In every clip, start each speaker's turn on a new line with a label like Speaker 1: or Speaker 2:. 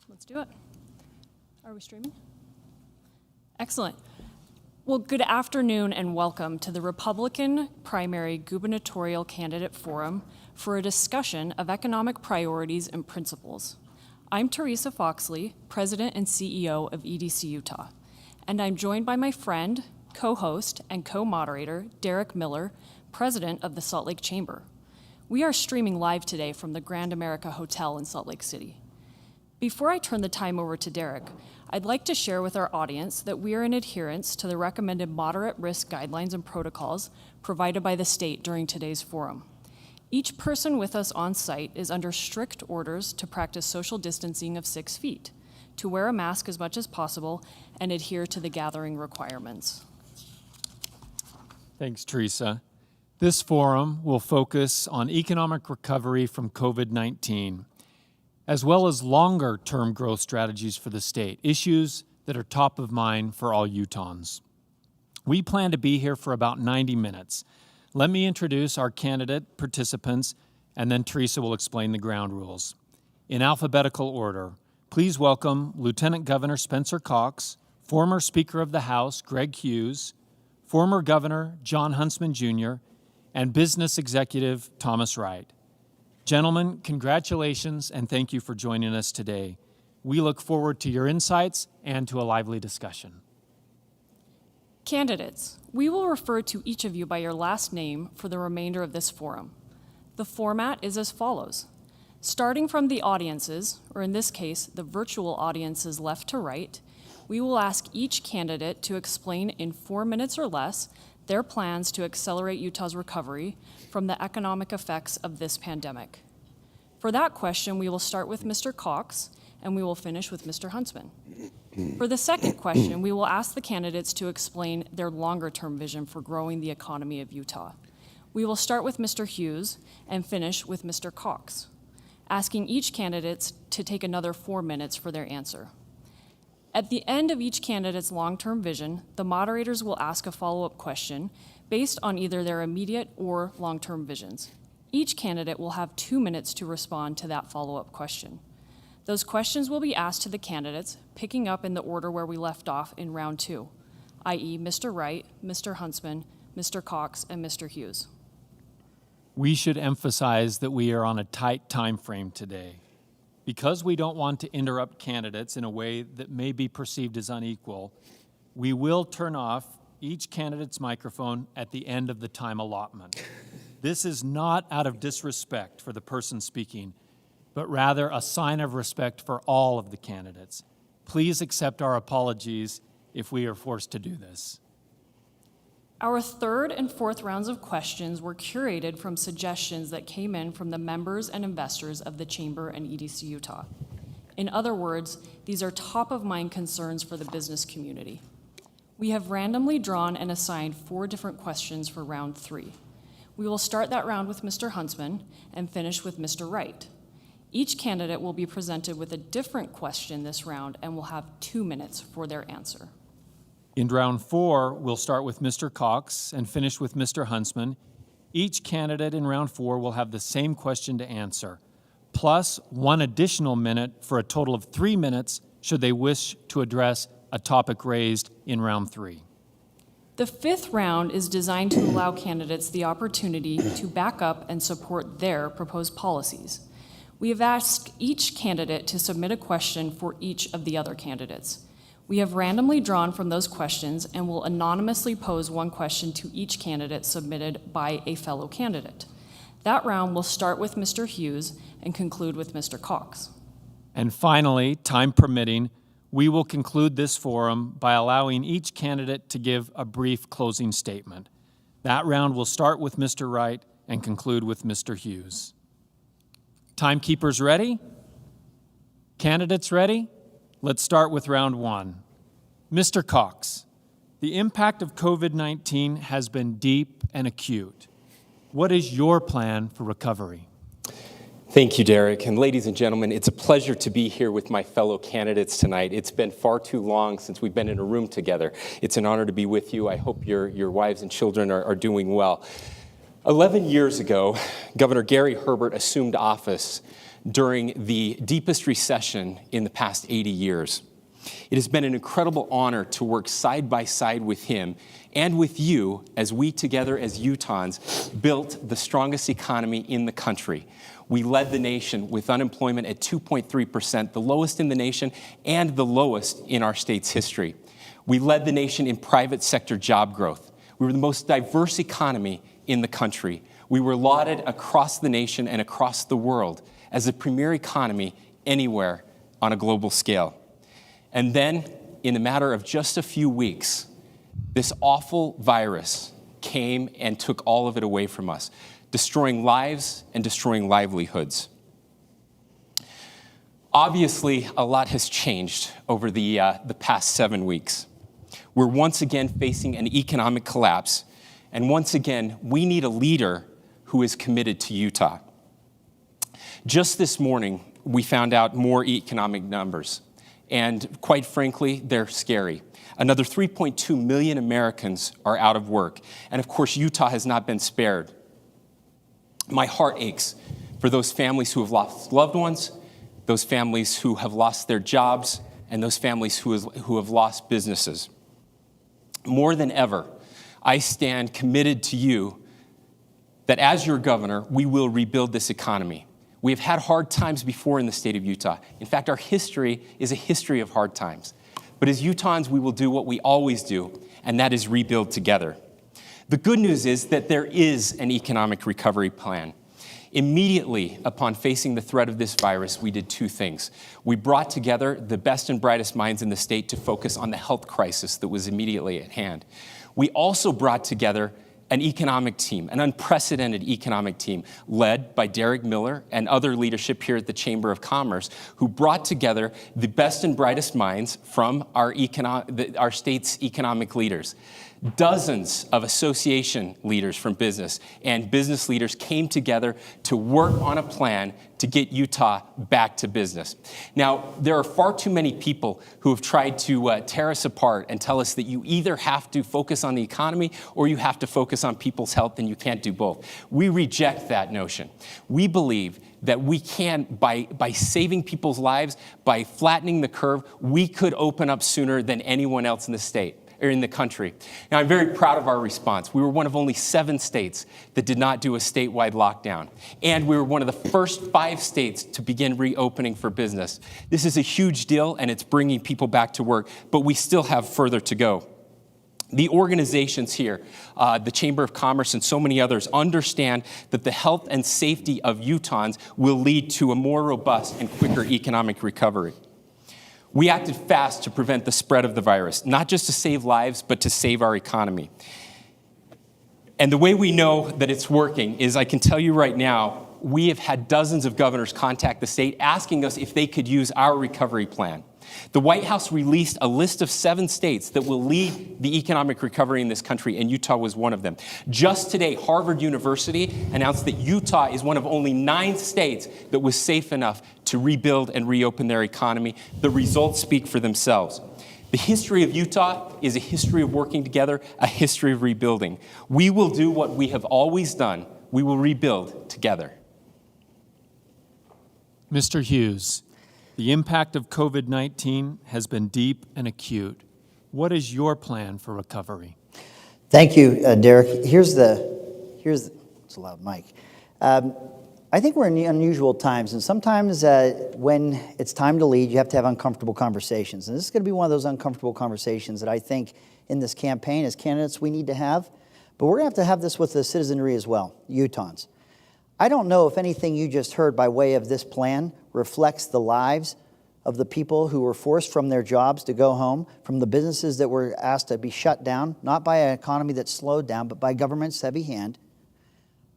Speaker 1: Let's do it. Are we streaming? Excellent. Well, good afternoon and welcome to the Republican Primary Gubernatorial Candidate Forum for a discussion of economic priorities and principles. I'm Theresa Foxley, President and CEO of EDC Utah, and I'm joined by my friend, co-host, and co-moderator, Derrick Miller, President of the Salt Lake Chamber. We are streaming live today from the Grand America Hotel in Salt Lake City. Before I turn the time over to Derrick, I'd like to share with our audience that we are in adherence to the recommended moderate risk guidelines and protocols provided by the state during today's forum. Each person with us on site is under strict orders to practice social distancing of 6 feet, to wear a mask as much as possible, and adhere to the gathering requirements.
Speaker 2: Thanks, Theresa. This forum will focus on economic recovery from COVID-19, as well as longer-term growth strategies for the state, issues that are top of mind for all Utahns. We plan to be here for about 90 minutes. Let me introduce our candidate participants, and then Theresa will explain the ground rules. In alphabetical order, please welcome Lieutenant Governor Spencer Cox, former Speaker of the House Greg Hughes, former Governor John Huntsman Jr., and Business Executive Thomas Wright. Gentlemen, congratulations and thank you for joining us today. We look forward to your insights and to a lively discussion.
Speaker 1: Candidates, we will refer to each of you by your last name for the remainder of this forum. The format is as follows. Starting from the audiences, or in this case, the virtual audiences left to right, we will ask each candidate to explain in 4 minutes or less their plans to accelerate Utah's recovery from the economic effects of this pandemic. For that question, we will start with Mr. Cox, and we will finish with Mr. Huntsman. For the second question, we will ask the candidates to explain their longer-term vision for growing the economy of Utah. We will start with Mr. Hughes and finish with Mr. Cox, asking each candidate to take another 4 minutes for their answer. At the end of each candidate's long-term vision, the moderators will ask a follow-up question based on either their immediate or long-term visions. Each candidate will have 2 minutes to respond to that follow-up question. Those questions will be asked to the candidates, picking up in the order where we left off in round 2, i.e. Mr. Wright, Mr. Huntsman, Mr. Cox, and Mr. Hughes.
Speaker 2: We should emphasize that we are on a tight time frame today. Because we don't want to interrupt candidates in a way that may be perceived as unequal, we will turn off each candidate's microphone at the end of the time allotment. This is not out of disrespect for the person speaking, but rather a sign of respect for all of the candidates. Please accept our apologies if we are forced to do this.
Speaker 1: Our third and fourth rounds of questions were curated from suggestions that came in from the members and investors of the Chamber and EDC Utah. In other words, these are top-of-mind concerns for the business community. We have randomly drawn and assigned 4 different questions for round 3. We will start that round with Mr. Huntsman and finish with Mr. Wright. Each candidate will be presented with a different question this round and will have 2 minutes for their answer.
Speaker 2: In round 4, we'll start with Mr. Cox and finish with Mr. Huntsman. Each candidate in round 4 will have the same question to answer, plus 1 additional minute for a total of 3 minutes should they wish to address a topic raised in round 3.
Speaker 1: The 5th round is designed to allow candidates the opportunity to back up and support their proposed policies. We have asked each candidate to submit a question for each of the other candidates. We have randomly drawn from those questions and will anonymously pose 1 question to each candidate submitted by a fellow candidate. That round will start with Mr. Hughes and conclude with Mr. Cox.
Speaker 2: And finally, time permitting, we will conclude this forum by allowing each candidate to give a brief closing statement. That round will start with Mr. Wright and conclude with Mr. Hughes. Timekeepers ready? Candidates ready? Let's start with round 1. Mr. Cox, the impact of COVID-19 has been deep and acute. What is your plan for recovery?
Speaker 3: Thank you, Derrick. And ladies and gentlemen, it's a pleasure to be here with my fellow candidates tonight. It's been far too long since we've been in a room together. It's an honor to be with you. I hope your wives and children are doing well. 11 years ago, Governor Gary Herbert assumed office during the deepest recession in the past 80 years. It has been an incredible honor to work side by side with him and with you as we together as Utahns built the strongest economy in the country. We led the nation with unemployment at 2.3%, the lowest in the nation and the lowest in our state's history. We led the nation in private sector job growth. We were the most diverse economy in the country. We were lauded across the nation and across the world as the premier economy anywhere on a global scale. And then, in a matter of just a few weeks, this awful virus came and took all of it away from us, destroying lives and destroying livelihoods. Obviously, a lot has changed over the past 7 weeks. We're once again facing an economic collapse, and once again, we need a leader who is committed to Utah. Just this morning, we found out more economic numbers. And quite frankly, they're scary. Another 3.2 million Americans are out of work. And of course, Utah has not been spared. My heart aches for those families who have lost loved ones, those families who have lost their jobs, and those families who have lost businesses. More than ever, I stand committed to you that as your governor, we will rebuild this economy. We have had hard times before in the state of Utah. In fact, our history is a history of hard times. But as Utahns, we will do what we always do, and that is rebuild together. The good news is that there is an economic recovery plan. Immediately upon facing the threat of this virus, we did two things. We brought together the best and brightest minds in the state to focus on the health crisis that was immediately at hand. We also brought together an economic team, an unprecedented economic team led by Derrick Miller and other leadership here at the Chamber of Commerce who brought together the best and brightest minds from our state's economic leaders. Dozens of association leaders from business and business leaders came together to work on a plan to get Utah back to business. Now, there are far too many people who have tried to tear us apart and tell us that you either have to focus on the economy or you have to focus on people's health, and you can't do both. We reject that notion. We believe that we can, by saving people's lives, by flattening the curve, we could open up sooner than anyone else in the state. Or in the country. Now, I'm very proud of our response. We were one of only 7 states that did not do a statewide lockdown. And we were one of the first 5 states to begin reopening for business. This is a huge deal, and it's bringing people back to work, but we still have further to go. The organizations here, the Chamber of Commerce and so many others, understand that the health and safety of Utahns will lead to a more robust and quicker economic recovery. We acted fast to prevent the spread of the virus, not just to save lives, but to save our economy. And the way we know that it's working is, I can tell you right now, we have had dozens of governors contact the state asking us if they could use our recovery plan. The White House released a list of 7 states that will lead the economic recovery in this country, and Utah was one of them. Just today, Harvard University announced that Utah is one of only 9 states that was safe enough to rebuild and reopen their economy. The results speak for themselves. The history of Utah is a history of working together, a history of rebuilding. We will do what we have always done. We will rebuild together.
Speaker 2: Mr. Hughes, the impact of COVID-19 has been deep and acute. What is your plan for recovery?
Speaker 4: Thank you, Derrick. It's a loud mic. I think we're in unusual times, and sometimes when it's time to lead, you have to have uncomfortable conversations. And this is going to be one of those uncomfortable conversations that I think in this campaign as candidates we need to have. But we're going to have this with the citizenry as well, Utahns. I don't know if anything you just heard by way of this plan reflects the lives of the people who were forced from their jobs to go home, from the businesses that were asked to be shut down, not by an economy that slowed down, but by government's heavy hand.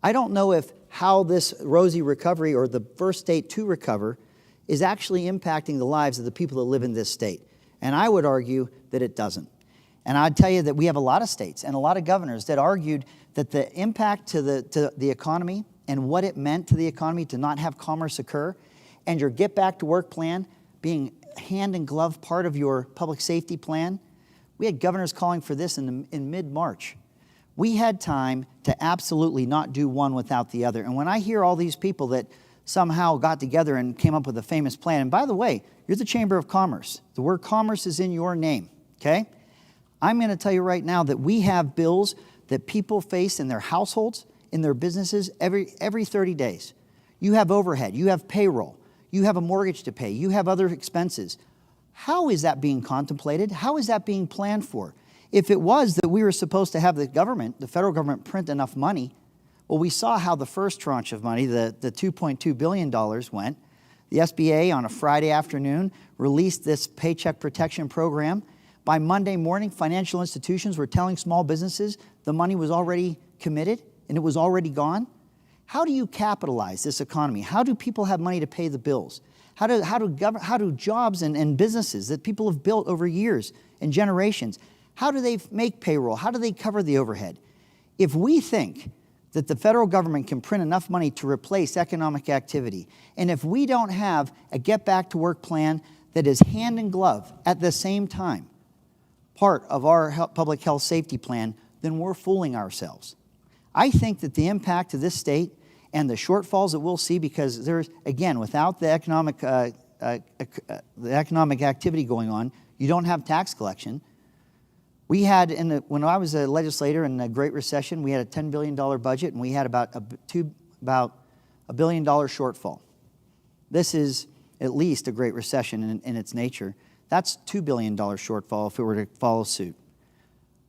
Speaker 4: I don't know if how this rosy recovery or the first state to recover is actually impacting the lives of the people that live in this state. And I would argue that it doesn't. And I'd tell you that we have a lot of states and a lot of governors that argued that the impact to the economy and what it meant to the economy to not have commerce occur, and your Get Back to Work plan being hand in glove part of your public safety plan. We had governors calling for this in mid-March. We had time to absolutely not do one without the other. And when I hear all these people that somehow got together and came up with a famous plan. And by the way, you're the Chamber of Commerce. The word commerce is in your name, okay? I'm going to tell you right now that we have bills that people face in their households, in their businesses every 30 days. You have overhead, you have payroll, you have a mortgage to pay, you have other expenses. How is that being contemplated? How is that being planned for? If it was that we were supposed to have the government, the federal government, print enough money, well, we saw how the first tranche of money, the $2.2 billion went. The SBA on a Friday afternoon released this Paycheck Protection Program. By Monday morning, financial institutions were telling small businesses the money was already committed and it was already gone. How do you capitalize this economy? How do people have money to pay the bills? How do jobs and businesses that people have built over years and generations, how do they make payroll? How do they cover the overhead? If we think that the federal government can print enough money to replace economic activity, and if we don't have a get back to work plan that is hand in glove at the same time, part of our public health safety plan, then we're fooling ourselves. I think that the impact to this state and the shortfalls that we'll see, because there's, again, without the economic activity going on, you don't have tax collection. We had, when I was a legislator in the Great Recession, we had a $10 billion budget, and we had about a $1 billion shortfall. This is at least a Great Recession in its nature. That's $2 billion shortfall if it were to follow suit.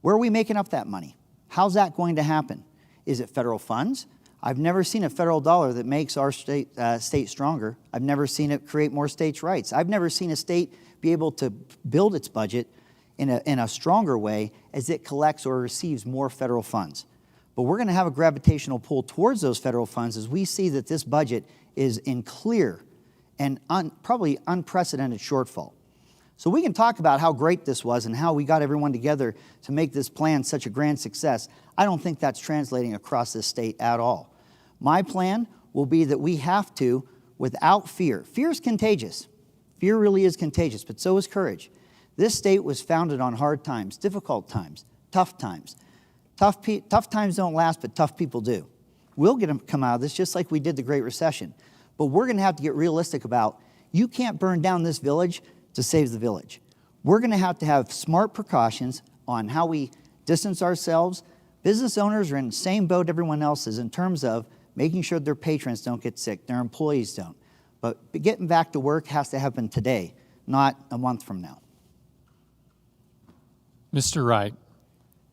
Speaker 4: Where are we making up that money? How's that going to happen? Is it federal funds? I've never seen a federal dollar that makes our state stronger. I've never seen it create more states' rights. I've never seen a state be able to build its budget in a stronger way as it collects or receives more federal funds. But we're going to have a gravitational pull towards those federal funds as we see that this budget is in clear and probably unprecedented shortfall. So we can talk about how great this was and how we got everyone together to make this plan such a grand success. I don't think that's translating across this state at all. My plan will be that we have to, without fear. Fear is contagious. Fear really is contagious, but so is courage. This state was founded on hard times, difficult times, tough times. Tough times don't last, but tough people do. We'll come out of this just like we did the Great Recession. But we're going to have to get realistic about, you can't burn down this village to save the village. We're going to have smart precautions on how we distance ourselves. Business owners are in the same boat everyone else is in terms of making sure their patrons don't get sick, their employees don't. But getting back to work has to happen today, not a month from now.
Speaker 2: Mr. Wright,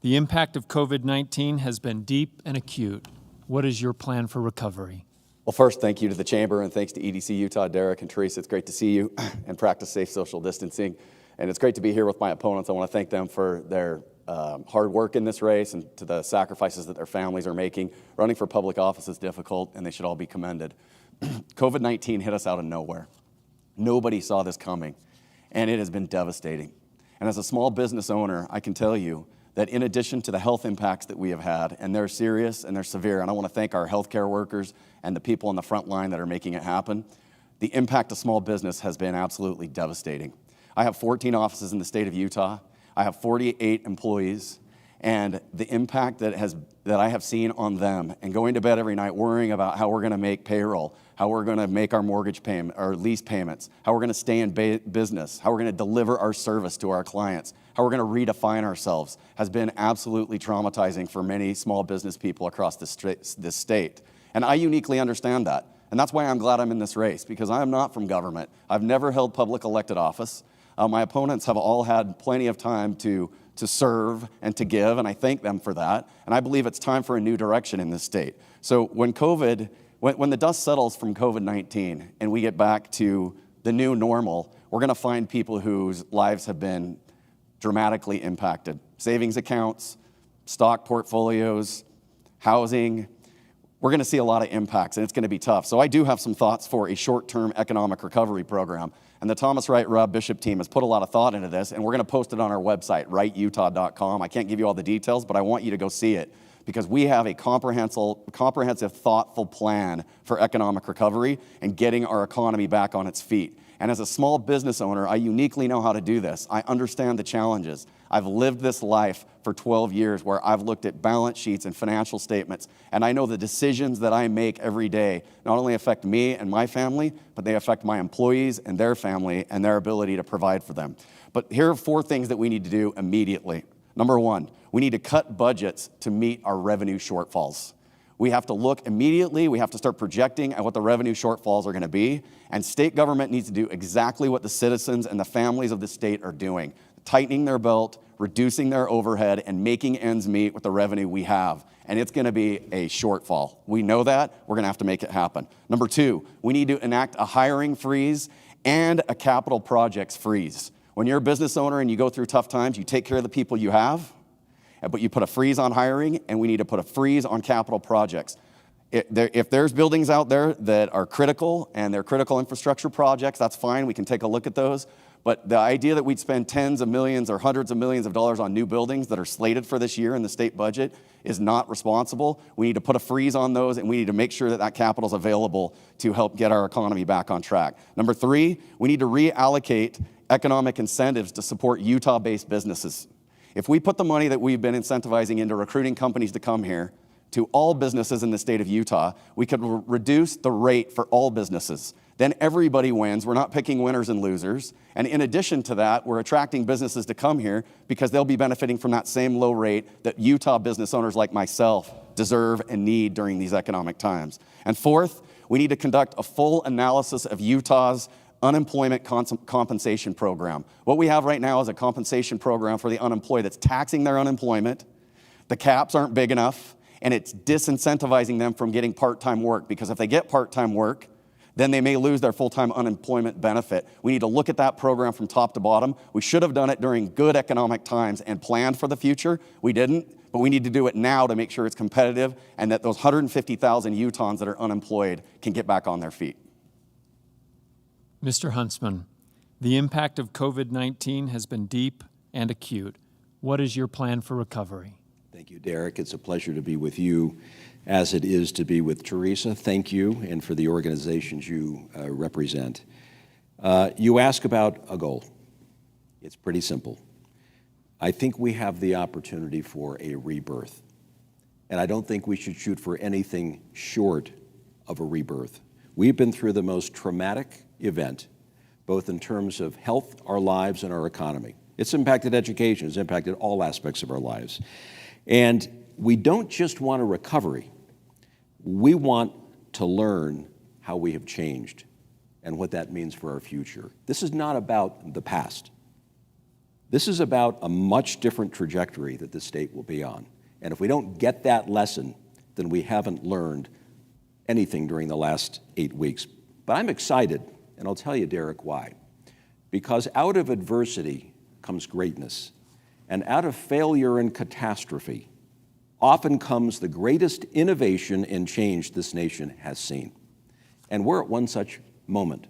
Speaker 2: the impact of COVID-19 has been deep and acute. What is your plan for recovery?
Speaker 5: Well, first, thank you to the Chamber, and thanks to EDC Utah, Derrick and Theresa. It's great to see you and practice safe social distancing. And it's great to be here with my opponents. I want to thank them for their hard work in this race and to the sacrifices that their families are making. Running for public office is difficult, and they should all be commended. COVID-19 hit us out of nowhere. Nobody saw this coming, and it has been devastating. And as a small business owner, I can tell you that in addition to the health impacts that we have had, and they're serious and they're severe, and I want to thank our healthcare workers and the people on the front line that are making it happen, the impact of small business has been absolutely devastating. I have 14 offices in the state of Utah. I have 48 employees, and the impact that I have seen on them, and going to bed every night worrying about how we're going to make payroll, how we're going to make our mortgage payment, our lease payments, how we're going to stay in business, how we're going to deliver our service to our clients, how we're going to redefine ourselves, has been absolutely traumatizing for many small business people across this state. And I uniquely understand that. And that's why I'm glad I'm in this race, because I am not from government. I've never held public elected office. My opponents have all had plenty of time to serve and to give, and I thank them for that. And I believe it's time for a new direction in this state. So when the dust settles from COVID-19 and we get back to the new normal, we're going to find people whose lives have been dramatically impacted. Savings accounts, stock portfolios, housing. We're going to see a lot of impacts, and it's going to be tough. So I do have some thoughts for a short-term economic recovery program. And the Thomas Wright Rob Bishop team has put a lot of thought into this, and we're going to post it on our website, wrightutah.com. I can't give you all the details, but I want you to go see it, because we have a comprehensive, thoughtful plan for economic recovery and getting our economy back on its feet. And as a small business owner, I uniquely know how to do this. I understand the challenges. I've lived this life for 12 years where I've looked at balance sheets and financial statements, and I know the decisions that I make every day not only affect me and my family, but they affect my employees and their family and their ability to provide for them. But here are 4 things that we need to do immediately. Number 1, we need to cut budgets to meet our revenue shortfalls. We have to look immediately, we have to start projecting at what the revenue shortfalls are going to be, and state government needs to do exactly what the citizens and the families of the state are doing, tightening their belt, reducing their overhead, and making ends meet with the revenue we have. And it's going to be a shortfall. We know that. We're going to have to make it happen. Number 2, we need to enact a hiring freeze and a capital projects freeze. When you're a business owner and you go through tough times, you take care of the people you have, but you put a freeze on hiring, and we need to put a freeze on capital projects. If there's buildings out there that are critical and they're critical infrastructure projects, that's fine. We can take a look at those. But the idea that we'd spend tens of millions or hundreds of millions of dollars on new buildings that are slated for this year in the state budget is not responsible. We need to put a freeze on those, and we need to make sure that that capital is available to help get our economy back on track. Number 3, we need to reallocate economic incentives to support Utah-based businesses. If we put the money that we've been incentivizing into recruiting companies to come here to all businesses in the state of Utah, we could reduce the rate for all businesses. Then everybody wins. We're not picking winners and losers. And in addition to that, we're attracting businesses to come here because they'll be benefiting from that same low rate that Utah business owners like myself deserve and need during these economic times. And 4th, we need to conduct a full analysis of Utah's unemployment compensation program. What we have right now is a compensation program for the unemployed that's taxing their unemployment. The caps aren't big enough, and it's disincentivizing them from getting part-time work, because if they get part-time work, then they may lose their full-time unemployment benefit. We need to look at that program from top to bottom. We should have done it during good economic times and planned for the future. We didn't, but we need to do it now to make sure it's competitive and that those 150,000 Utahns that are unemployed can get back on their feet.
Speaker 2: Mr. Huntsman, the impact of COVID-19 has been deep and acute. What is your plan for recovery?
Speaker 6: Thank you, Derrick. It's a pleasure to be with you, as it is to be with Theresa. Thank you, and for the organizations you represent. You ask about a goal. It's pretty simple. I think we have the opportunity for a rebirth, and I don't think we should shoot for anything short of a rebirth. We've been through the most traumatic event, both in terms of health, our lives, and our economy. It's impacted education. It's impacted all aspects of our lives. And we don't just want a recovery. We want to learn how we have changed and what that means for our future. This is not about the past. This is about a much different trajectory that the state will be on. And if we don't get that lesson, then we haven't learned anything during the last 8 weeks. But I'm excited, and I'll tell you, Derrick, why. Because out of adversity comes greatness, and out of failure and catastrophe often comes the greatest innovation and change this nation has seen. And we're at one such moment.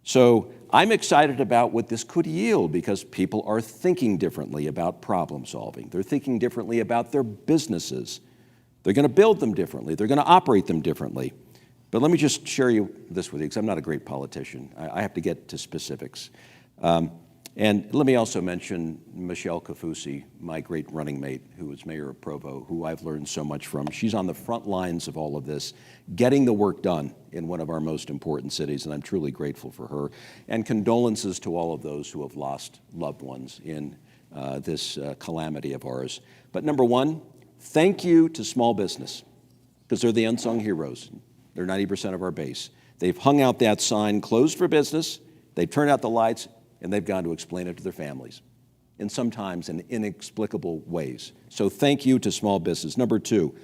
Speaker 6: So I'm excited about what this could yield, because people are thinking differently about problem solving. They're thinking differently about their businesses. They're going to build them differently. They're going to operate them differently. But let me just share this with you, because I'm not a great politician. I have to get to specifics. And let me also mention Michelle Kafusi, my great running mate, who was mayor of Provo, who I've learned so much from. She's on the front lines of all of this, getting the work done in one of our most important cities, and I'm truly grateful for her. And condolences to all of those who have lost loved ones in this calamity of ours. But number one, thank you to small business, because they're the unsung heroes. They're 90% of our base. They've hung out that sign, closed for business, they've turned out the lights, and they've gone to explain it to their families, and sometimes in inexplicable ways. So thank you to small business. Number two,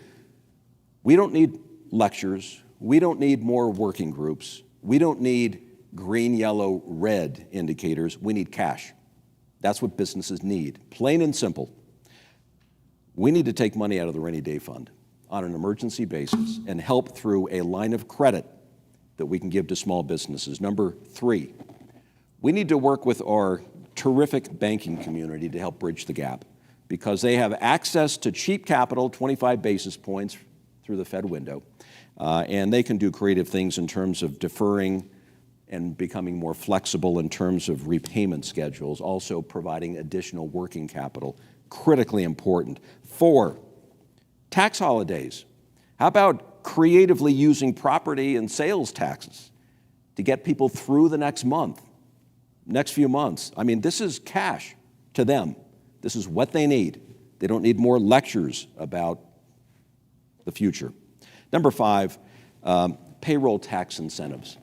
Speaker 6: we don't need lectures. We don't need more working groups. We don't need green, yellow, red indicators. We need cash. That's what businesses need, plain and simple. We need to take money out of the rainy day fund on an emergency basis and help through a line of credit that we can give to small businesses. Number three, we need to work with our terrific banking community to help bridge the gap, because they have access to cheap capital, 25 basis points through the Fed window, and they can do creative things in terms of deferring and becoming more flexible in terms of repayment schedules, also providing additional working capital, critically important. 4, tax holidays. How about creatively using property and sales taxes to get people through the next few months? I mean, this is cash to them. This is what they need. They don't need more lectures about the future. Number 5, payroll tax incentives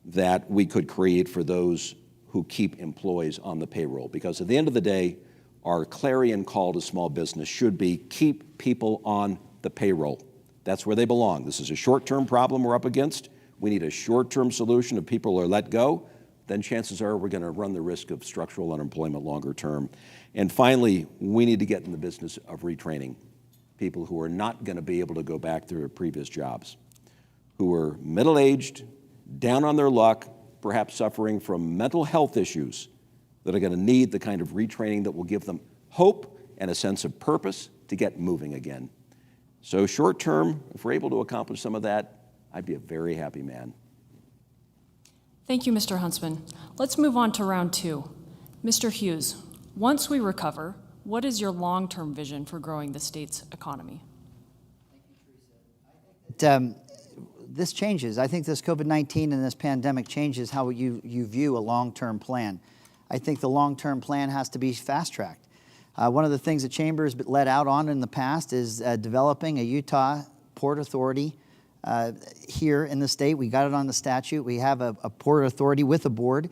Speaker 6: that we could create for those who keep employees on the payroll. Because at the end of the day, our clarion call to small business should be keep people on the payroll. That's where they belong. This is a short-term problem we're up against. We need a short-term solution. If people are let go, then chances are we're going to run the risk of structural unemployment longer term. And finally, we need to get in the business of retraining people who are not going to be able to go back to their previous jobs, who are middle-aged, down on their luck, perhaps suffering from mental health issues, that are going to need the kind of retraining that will give them hope and a sense of purpose to get moving again. So short term, if we're able to accomplish some of that, I'd be a very happy man.
Speaker 1: Thank you, Mr. Huntsman. Let's move on to round 2. Mr. Hughes, once we recover, what is your long-term vision for growing the state's economy?
Speaker 4: This changes. I think this COVID-19 and this pandemic changes how you view a long-term plan. I think the long-term plan has to be fast-tracked. One of the things the Chamber has let out on in the past is developing a Utah Port Authority here in the state. We got it on the statute. We have a Port Authority with a board.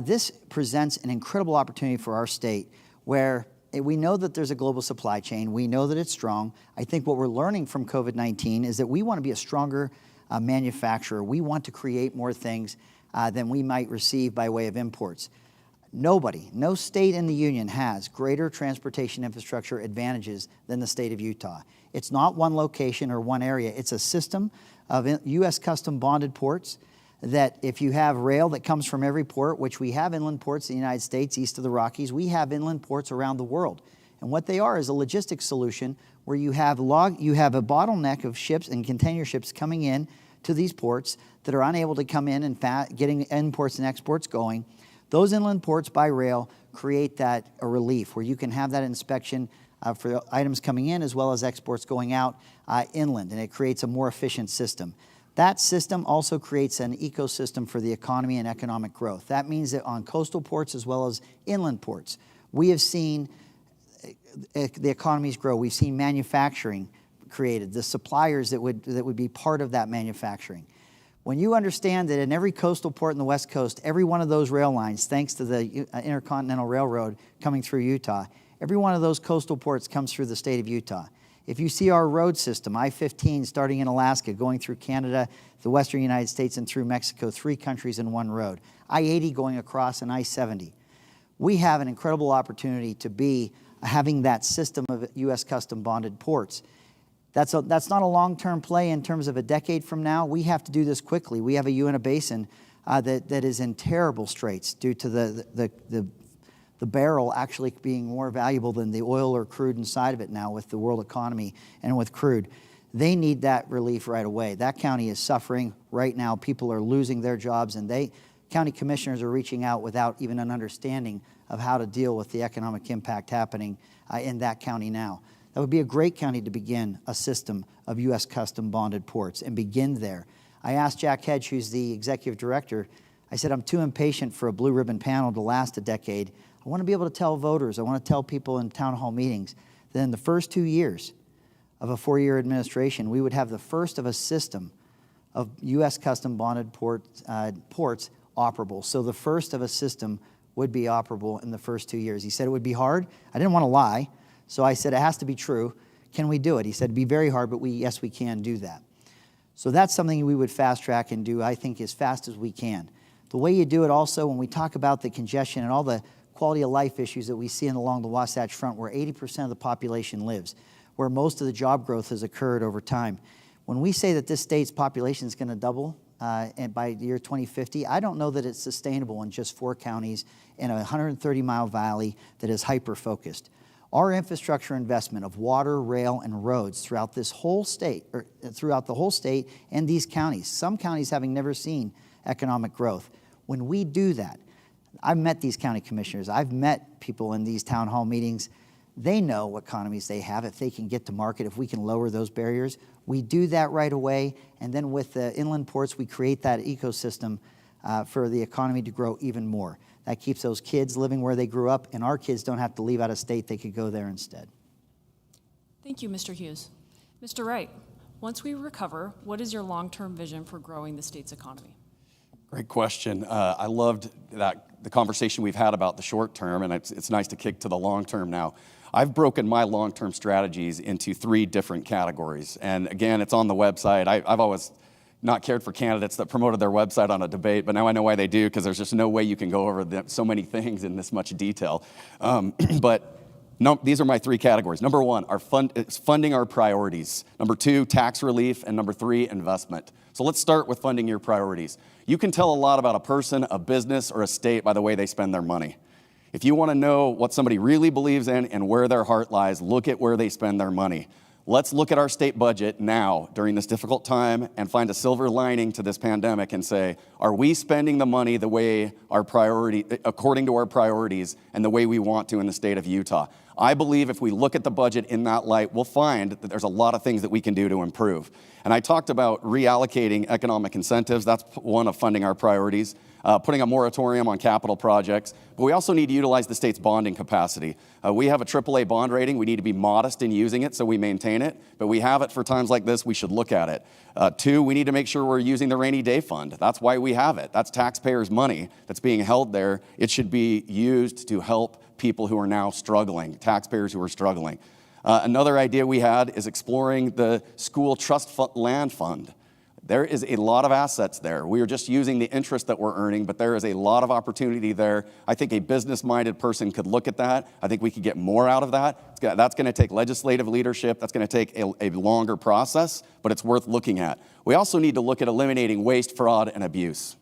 Speaker 4: This presents an incredible opportunity for our state where we know that there's a global supply chain. We know that it's strong. I think what we're learning from COVID-19 is that we want to be a stronger manufacturer. We want to create more things than we might receive by way of imports. No state in the union has greater transportation infrastructure advantages than the state of Utah. It's not one location or one area. It's a system of U.S. custom bonded ports that if you have rail that comes from every port, which we have inland ports in the United States east of the Rockies, we have inland ports around the world. And what they are is a logistics solution where you have a bottleneck of ships and container ships coming in to these ports that are unable to come in and getting imports and exports going. Those inland ports by rail create a relief where you can have that inspection for items coming in as well as exports going out inland, and it creates a more efficient system. That system also creates an ecosystem for the economy and economic growth. That means that on coastal ports as well as inland ports, we have seen the economies grow. We've seen manufacturing created, the suppliers that would be part of that manufacturing. When you understand that in every coastal port in the West Coast, every one of those rail lines, thanks to the Intercontinental Railroad coming through Utah, every one of those coastal ports comes through the state of Utah. If you see our road system, I-15 starting in Alaska, going through Canada, the western United States, and through Mexico, 3 countries in one road. I-80 going across and I-70. We have an incredible opportunity to be having that system of U.S. custom bonded ports. That's not a long-term play in terms of a decade from now. We have to do this quickly. We have a Uinta Basin that is in terrible straits due to the barrel actually being more valuable than the oil or crude inside of it now with the world economy and with crude. They need that relief right away. That county is suffering right now. People are losing their jobs, and county commissioners are reaching out without even an understanding of how to deal with the economic impact happening in that county now. That would be a great county to begin a system of U.S. custom bonded ports and begin there. I asked Jack Hedge, who's the executive director, I said, I'm too impatient for a blue ribbon panel to last a decade. I want to be able to tell voters, I want to tell people in town hall meetings that in the first 2 years of a 4-year administration, we would have the first of a system of U.S. custom bonded ports operable. So the first of a system would be operable in the first 2 years. He said it would be hard. I didn't want to lie. So I said, it has to be true. Can we do it? He said, it'd be very hard, but yes, we can do that. So that's something we would fast track and do, I think, as fast as we can. The way you do it also, when we talk about the congestion and all the quality of life issues that we see along the Wasatch Front, where 80% of the population lives, where most of the job growth has occurred over time. When we say that this state's population is going to double and by the year 2050, I don't know that it's sustainable in just 4 counties in a 130-mile valley that is hyper-focused. Our infrastructure investment of water, rail, and roads throughout this whole state, or throughout the whole state and these counties, some counties having never seen economic growth, When we do that, I've met these county commissioners, I've met people in these town hall meetings. They know what economies they have if they can get to market, if we can lower those barriers. We do that right away, and then with the inland ports, we create that ecosystem for the economy to grow even more. That keeps those kids living where they grew up, and our kids don't have to leave out of state. They could go there instead.
Speaker 1: Thank you, Mr. Hughes. Mr. Wright, once we recover, what is your long-term vision for growing the state's economy?
Speaker 5: Great question. I loved the conversation we've had about the short term, and it's nice to kick to the long term now. I've broken my long-term strategies into 3 different categories. And again, it's on the website. I've always not cared for candidates that promoted their website on a debate, but now I know why they do, because there's just no way you can go over so many things in this much detail. These are my 3 categories. Number 1, it's funding our priorities. Number 2, tax relief. And number 3, investment. So let's start with funding your priorities. You can tell a lot about a person, a business, or a state by the way they spend their money. If you want to know what somebody really believes in and where their heart lies, look at where they spend their money. Let's look at our state budget now during this difficult time and find a silver lining to this pandemic and say, are we spending the money the way according to our priorities and the way we want to in the state of Utah? I believe if we look at the budget in that light, we'll find that there's a lot of things that we can do to improve. And I talked about reallocating economic incentives. That's one of funding our priorities. Putting a moratorium on capital projects. But we also need to utilize the state's bonding capacity. We have a AAA bond rating. We need to be modest in using it so we maintain it. But we have it for times like this. We should look at it. 2, we need to make sure we're using the rainy day fund. That's why we have it. That's taxpayers' money that's being held there. It should be used to help people who are now struggling, taxpayers who are struggling. Another idea we had is exploring the school trust land fund. There is a lot of assets there. We are just using the interest that we're earning, but there is a lot of opportunity there. I think a business-minded person could look at that. I think we could get more out of that. That's going to take legislative leadership. That's going to take a longer process, but it's worth looking at. We also need to look at eliminating waste, fraud, and abuse.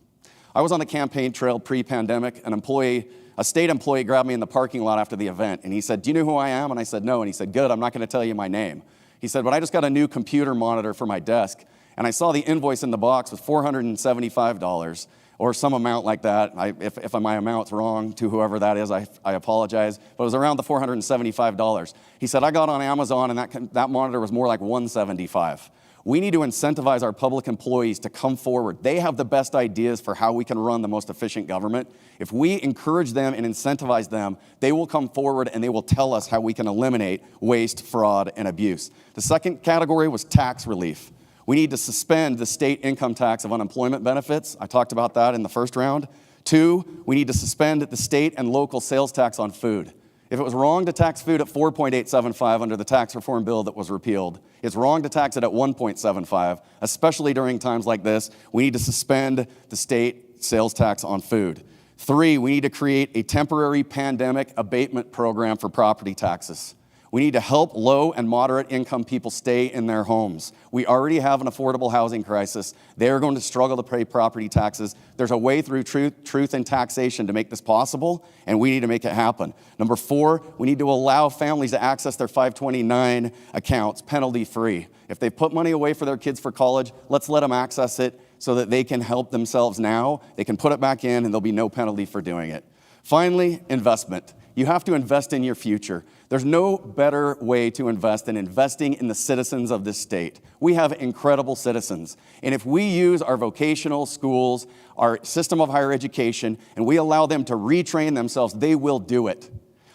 Speaker 5: I was on the campaign trail pre-pandemic. A state employee grabbed me in the parking lot after the event, and he said, "Do you know who I am?" And I said, "No." And he said, "Good, I'm not going to tell you my name." He said, "But I just got a new computer monitor for my desk, and I saw the invoice in the box with $475 or some amount like that. If my amount's wrong to whoever that is, I apologize. But it was around the $475. He said, "I got on Amazon, and that monitor was more like $175. We need to incentivize our public employees to come forward. They have the best ideas for how we can run the most efficient government. If we encourage them and incentivize them, they will come forward and they will tell us how we can eliminate waste, fraud, and abuse. The second category was tax relief. We need to suspend the state income tax of unemployment benefits. I talked about that in the first round. 2, we need to suspend the state and local sales tax on food. If it was wrong to tax food at 4.875 under the tax reform bill that was repealed, it's wrong to tax it at 1.75, especially during times like this. We need to suspend the state sales tax on food. 3, we need to create a temporary pandemic abatement program for property taxes. We need to help low and moderate income people stay in their homes. We already have an affordable housing crisis. They're going to struggle to pay property taxes. There's a way through truth and taxation to make this possible, and we need to make it happen. Number 4, we need to allow families to access their 529 accounts penalty-free. If they've put money away for their kids for college, let's let them access it so that they can help themselves now. They can put it back in, and there'll be no penalty for doing it. Finally, investment. You have to invest in your future. There's no better way to invest than investing in the citizens of this state. We have incredible citizens. And if we use our vocational schools, our system of higher education, and we allow them to retrain themselves, they will do it.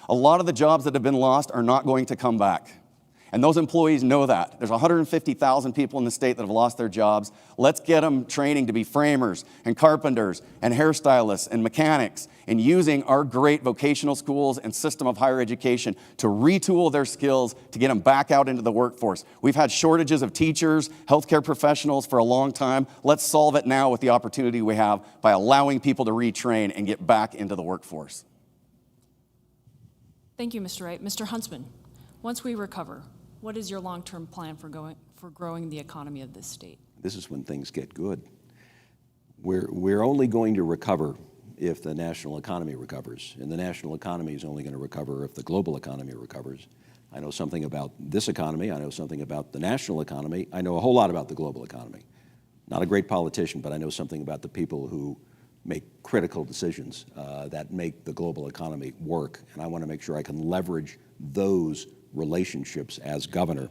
Speaker 5: A lot of the jobs that have been lost are not going to come back. And those employees know that. There's 150,000 people in the state that have lost their jobs. Let's get them training to be framers and carpenters and hairstylists and mechanics, and using our great vocational schools and system of higher education to retool their skills to get them back out into the workforce. We've had shortages of teachers, healthcare professionals for a long time. Let's solve it now with the opportunity we have by allowing people to retrain and get back into the workforce.
Speaker 1: Thank you, Mr. Wright. Mr. Huntsman, once we recover, what is your long-term plan for growing the economy of this state?
Speaker 6: This is when things get good. We're only going to recover if the national economy recovers, and the national economy is only going to recover if the global economy recovers. I know something about this economy. I know something about the national economy. I know a whole lot about the global economy. Not a great politician, but I know something about the people who make critical decisions that make the global economy work. And I want to make sure I can leverage those relationships as governor.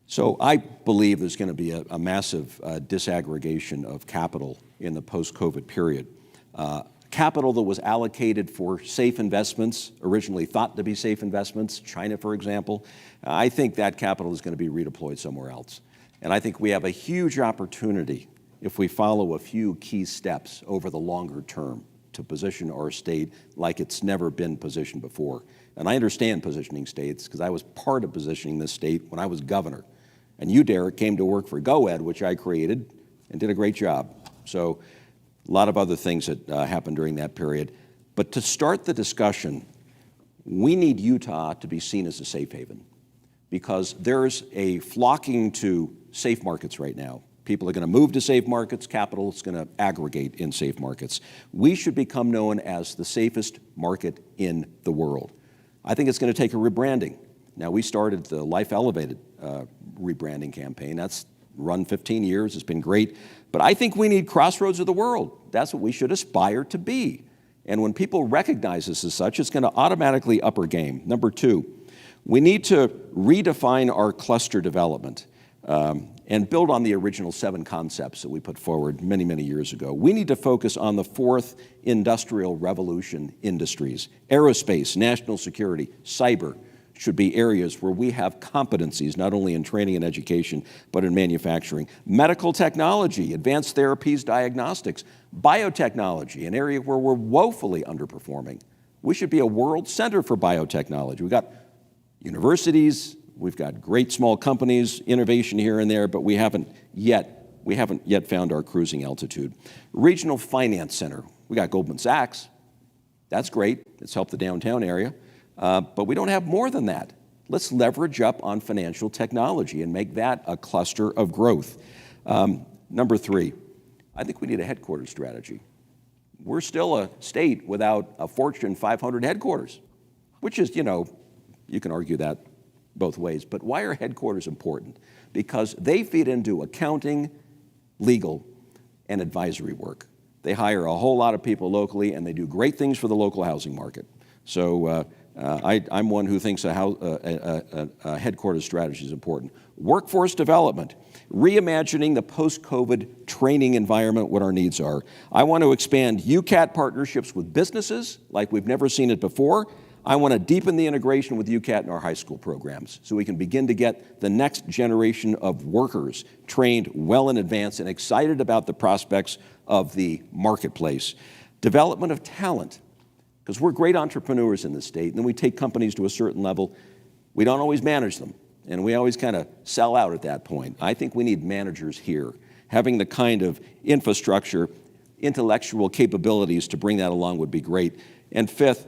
Speaker 6: So I believe there's going to be a massive disaggregation of capital in the post-COVID period. Capital that was allocated for safe investments, originally thought to be safe investments, China, for example, I think that capital is going to be redeployed somewhere else. And I think we have a huge opportunity if we follow a few key steps over the longer term to position our state like it's never been positioned before. And I understand positioning states because I was part of positioning this state when I was governor. And you, Derrick, came to work for GoEd, which I created, and did a great job. So a lot of other things that happened during that period. But to start the discussion, we need Utah to be seen as a safe haven because there's a flocking to safe markets right now. People are going to move to safe markets. Capital is going to aggregate in safe markets. We should become known as the safest market in the world. I think it's going to take a rebranding. Now, we started the Life Elevated rebranding campaign. That's run 15 years. It's been great. But I think we need Crossroads of the world. That's what we should aspire to be. And when people recognize us as such, it's going to automatically up our game. Number two, we need to redefine our cluster development and build on the original 7 concepts that we put forward many, many years ago. We need to focus on the 4th industrial revolution industries. Aerospace, national security, cyber should be areas where we have competencies, not only in training and education, but in manufacturing. Medical technology, advanced therapies, diagnostics. Biotechnology, an area where we're woefully underperforming. We should be a world center for biotechnology. We've got universities, we've got great small companies, innovation here and there, but we haven't yet found our cruising altitude. Regional finance center. We got Goldman Sachs. That's great. It's helped the downtown area. But we don't have more than that. Let's leverage up on financial technology and make that a cluster of growth. Number 3, I think we need a headquarters strategy. We're still a state without a Fortune 500 headquarters, which is, you can argue that both ways. But why are headquarters important? Because they feed into accounting, legal, and advisory work. They hire a whole lot of people locally, and they do great things for the local housing market. So I'm one who thinks a headquarters strategy is important. Workforce development, reimagining the post-COVID training environment, what our needs are. I want to expand UCAT partnerships with businesses like we've never seen it before. I want to deepen the integration with UCAT in our high school programs so we can begin to get the next generation of workers trained well in advance and excited about the prospects of the marketplace. Development of talent, because we're great entrepreneurs in this state, and then we take companies to a certain level. We don't always manage them, and we always kind of sell out at that point. I think we need managers here, having the kind of infrastructure, intellectual capabilities to bring that along would be great. And 5th,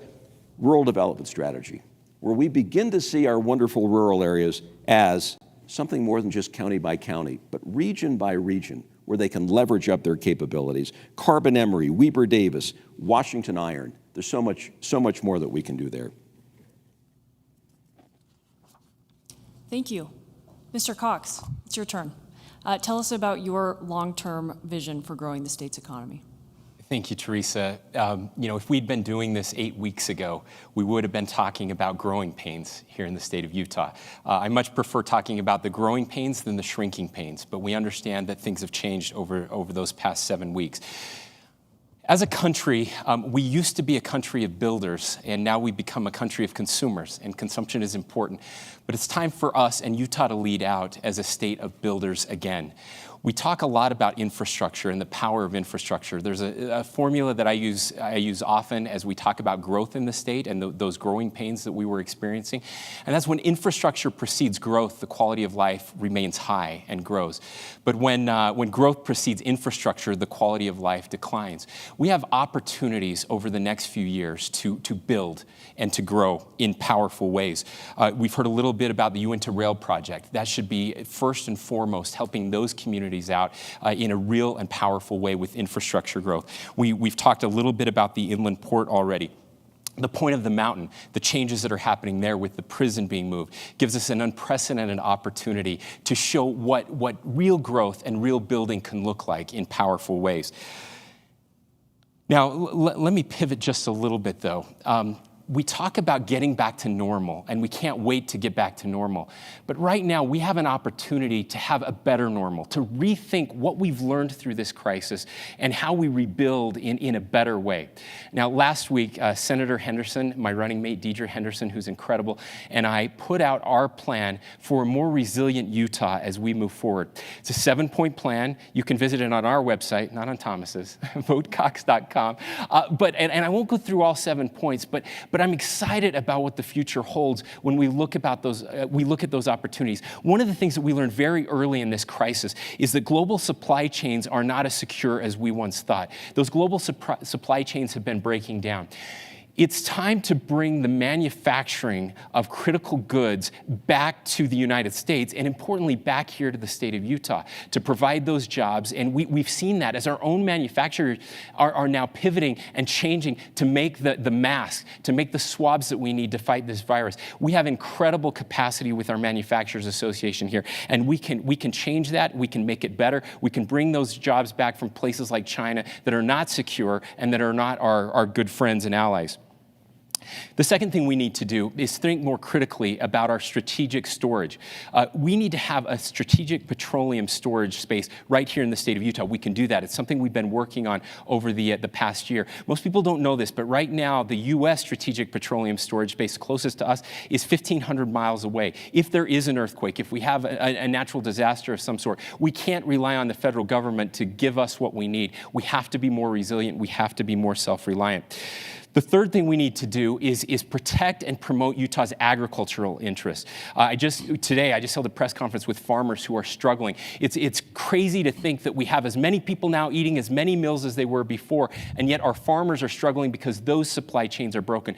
Speaker 6: rural development strategy, where we begin to see our wonderful rural areas as something more than just county by county, but region by region, where they can leverage up their capabilities. Carbon Emery, Weber Davis, Washington Iron. There's so much more that we can do there.
Speaker 1: Thank you. Mr. Cox, it's your turn. Tell us about your long-term vision for growing the state's economy.
Speaker 3: Thank you, Theresa. If we'd been doing this 8 weeks ago, we would have been talking about growing pains here in the state of Utah. I much prefer talking about the growing pains than the shrinking pains, but we understand that things have changed over those past 7 weeks. As a country, we used to be a country of builders, and now we become a country of consumers, and consumption is important. But it's time for us and Utah to lead out as a state of builders again. We talk a lot about infrastructure and the power of infrastructure. There's a formula that I use often as we talk about growth in the state and those growing pains that we were experiencing. And that's when infrastructure precedes growth, the quality of life remains high and grows. But when growth precedes infrastructure, the quality of life declines. We have opportunities over the next few years to build and to grow in powerful ways. We've heard a little bit about the Uinta Rail project. That should be first and foremost helping those communities out in a real and powerful way with infrastructure growth. We've talked a little bit about the inland port already. The Point of the Mountain, the changes that are happening there with the prison being moved, gives us an unprecedented opportunity to show what real growth and real building can look like in powerful ways. Now, let me pivot just a little bit, though. We talk about getting back to normal, and we can't wait to get back to normal. But right now, we have an opportunity to have a better normal, to rethink what we've learned through this crisis and how we rebuild in a better way. Now, last week, Senator Henderson, my running mate, Deidre Henderson, who's incredible, and I put out our plan for a more resilient Utah as we move forward. It's a 7-point plan. You can visit it on our website, not on Thomas's, votecox.com. And I won't go through all 7 points, but I'm excited about what the future holds when we look at those opportunities. One of the things that we learned very early in this crisis is that global supply chains are not as secure as we once thought. Those global supply chains have been breaking down. It's time to bring the manufacturing of critical goods back to the United States, and importantly, back here to the state of Utah to provide those jobs. And we've seen that as our own manufacturers are now pivoting and changing to make the masks, to make the swabs that we need to fight this virus. We have incredible capacity with our Manufacturers Association here, and we can change that. We can make it better. We can bring those jobs back from places like China that are not secure and that are not our good friends and allies. The second thing we need to do is think more critically about our strategic storage. We need to have a strategic petroleum storage space right here in the state of Utah. We can do that. It's something we've been working on over the past year. Most people don't know this, but right now the U.S. strategic petroleum storage space closest to us is 1,500 miles away. If there is an earthquake, if we have a natural disaster of some sort, we can't rely on the federal government to give us what we need. We have to be more resilient. We have to be more self-reliant. The third thing we need to do is protect and promote Utah's agricultural interests. Today I just held a press conference with farmers who are struggling. It's crazy to think that we have as many people now eating as many meals as they were before, and yet our farmers are struggling because those supply chains are broken.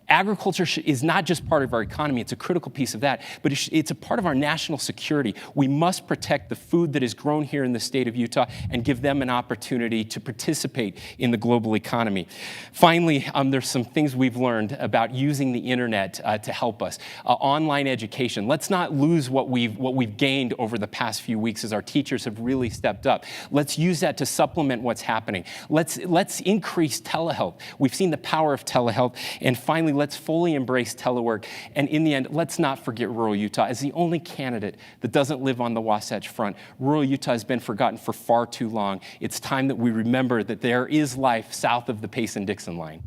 Speaker 3: Agriculture is not just part of our economy, it's a critical piece of that, but it's a part of our national security. We must protect the food that is grown here in the state of Utah and give them an opportunity to participate in the global economy. Finally, there's some things we've learned about using the internet to help us. Online education. Let's not lose what we've gained over the past few weeks as our teachers have really stepped up. Let's use that to supplement what's happening. Let's increase telehealth. We've seen the power of telehealth. And finally, let's fully embrace telework. And in the end, let's not forget rural Utah. As the only candidate that doesn't live on the Wasatch Front, rural Utah has been forgotten for far too long. It's time that we remember that there is life south of the Payson-Dixon line.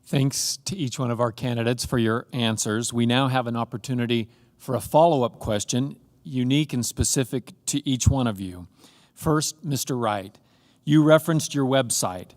Speaker 2: Thanks to each one of our candidates for your answers. We now have an opportunity for a follow-up question, unique and specific to each one of you. First, Mr. Wright, you referenced your website.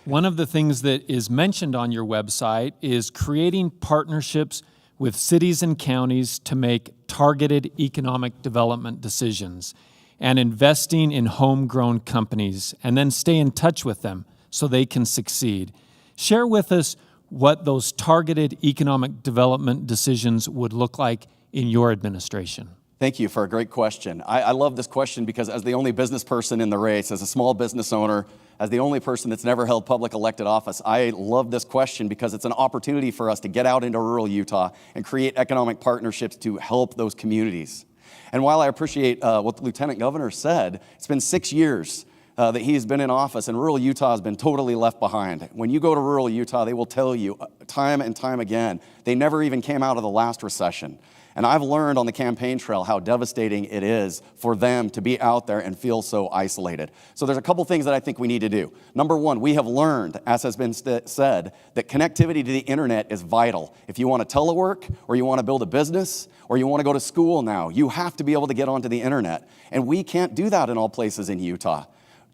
Speaker 2: One of the things that is mentioned on your website is creating partnerships with cities and counties to make targeted economic development decisions and investing in homegrown companies and then stay in touch with them so they can succeed. Share with us what those targeted economic development decisions would look like in your administration.
Speaker 5: Thank you for a great question. I love this question because as the only business person in the race, as a small business owner, as the only person that's never held public elected office, I love this question because it's an opportunity for us to get out into rural Utah and create economic partnerships to help those communities. And while I appreciate what the Lieutenant Governor said, it's been 6 years that he's been in office, and rural Utah has been totally left behind. When you go to rural Utah, they will tell you time and time again, they never even came out of the last recession. And I've learned on the campaign trail how devastating it is for them to be out there and feel so isolated. So there's a couple things that I think we need to do. Number one, we have learned, as has been said, that connectivity to the internet is vital. If you want to telework, or you want to build a business, or you want to go to school now, you have to be able to get onto the internet. And we can't do that in all places in Utah.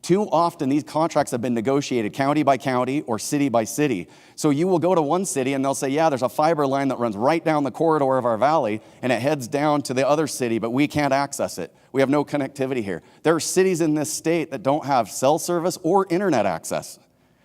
Speaker 5: Too often, these contracts have been negotiated county by county or city by city. So you will go to one city and they'll say, yeah, there's a fiber line that runs right down the corridor of our valley and it heads down to the other city, but we can't access it. We have no connectivity here. There are cities in this state that don't have cell service or internet access.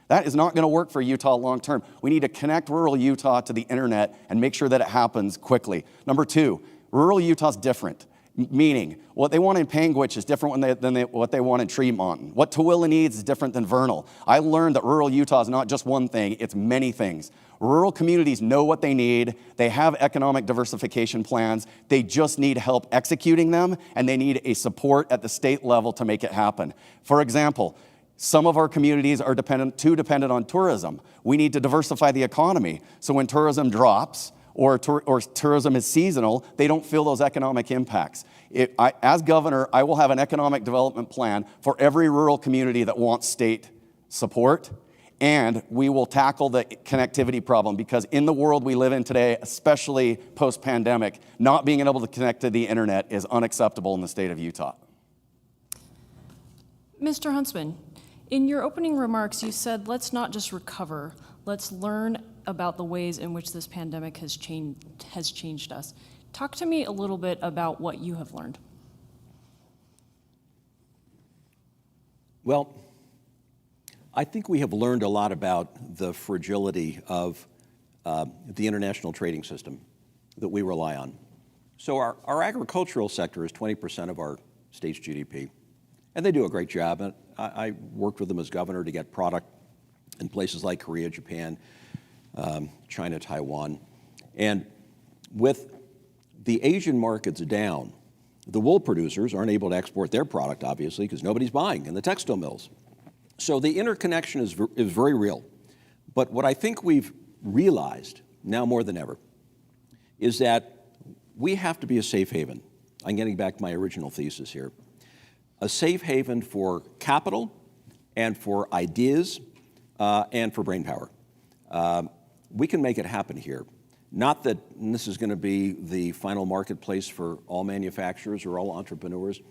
Speaker 5: That is not going to work for Utah long term. We need to connect rural Utah to the internet and make sure that it happens quickly. Number two, rural Utah's different. Meaning, what they want in Panguitch is different than what they want in Tremont. What Tooele needs is different than Vernal. I learned that rural Utah is not just one thing, it's many things. Rural communities know what they need. They have economic diversification plans. They just need help executing them, and they need a support at the state level to make it happen. For example, Some of our communities are too dependent on tourism. We need to diversify the economy. So when tourism drops or tourism is seasonal, they don't feel those economic impacts. As governor, I will have an economic development plan for every rural community that wants state support, and we will tackle the connectivity problem, because in the world we live in today, especially post-pandemic, not being able to connect to the internet is unacceptable in the state of Utah.
Speaker 1: Mr. Huntsman, in your opening remarks, you said, let's not just recover, let's learn about the ways in which this pandemic has changed us. Talk to me a little bit about what you have learned.
Speaker 6: Well, I think we have learned a lot about the fragility of the international trading system that we rely on. So our agricultural sector is 20% of our state's GDP, and they do a great job. And I worked with them as governor to get product in places like Korea, Japan, China, Taiwan. And with the Asian markets down, the wool producers aren't able to export their product, obviously, because nobody's buying in the textile mills. So the interconnection is very real. But what I think we've realized now more than ever is that we have to be a safe haven. I'm getting back to my original thesis here. A safe haven for capital and for ideas and for brainpower. We can make it happen here. Not that this is going to be the final marketplace for all manufacturers or all entrepreneurs,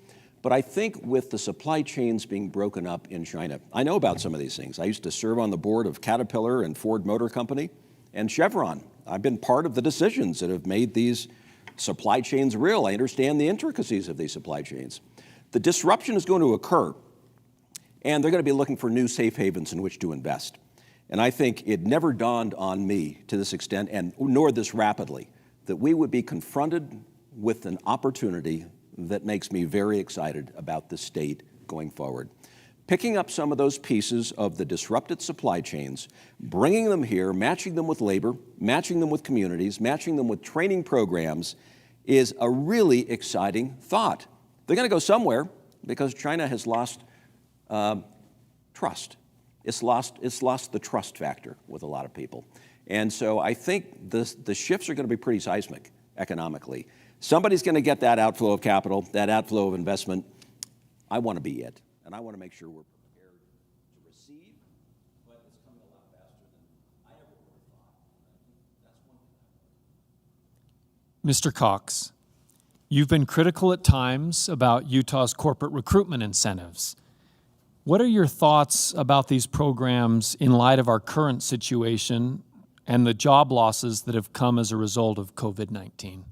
Speaker 6: but I think with the supply chains being broken up in China, I know about some of these things. I used to serve on the board of Caterpillar and Ford Motor Company and Chevron. I've been part of the decisions that have made these supply chains real. I understand the intricacies of these supply chains. The disruption is going to occur, and they're going to be looking for new safe havens in which to invest. And I think it never dawned on me to this extent, and nor this rapidly, that we would be confronted with an opportunity that makes me very excited about the state going forward. Picking up some of those pieces of the disrupted supply chains, bringing them here, matching them with labor, matching them with communities, matching them with training programs is a really exciting thought. They're going to go somewhere because China has lost trust. It's lost the trust factor with a lot of people. And so I think the shifts are going to be pretty seismic economically. Somebody's going to get that outflow of capital, that outflow of investment. I want to be it. And I want to make sure we're prepared to receive, but it's coming a lot faster than I ever would have thought. That's one thing.
Speaker 2: Mr. Cox, you've been critical at times about Utah's corporate recruitment incentives. What are your thoughts about these programs in light of our current situation and the job losses that have come as a result of COVID-19?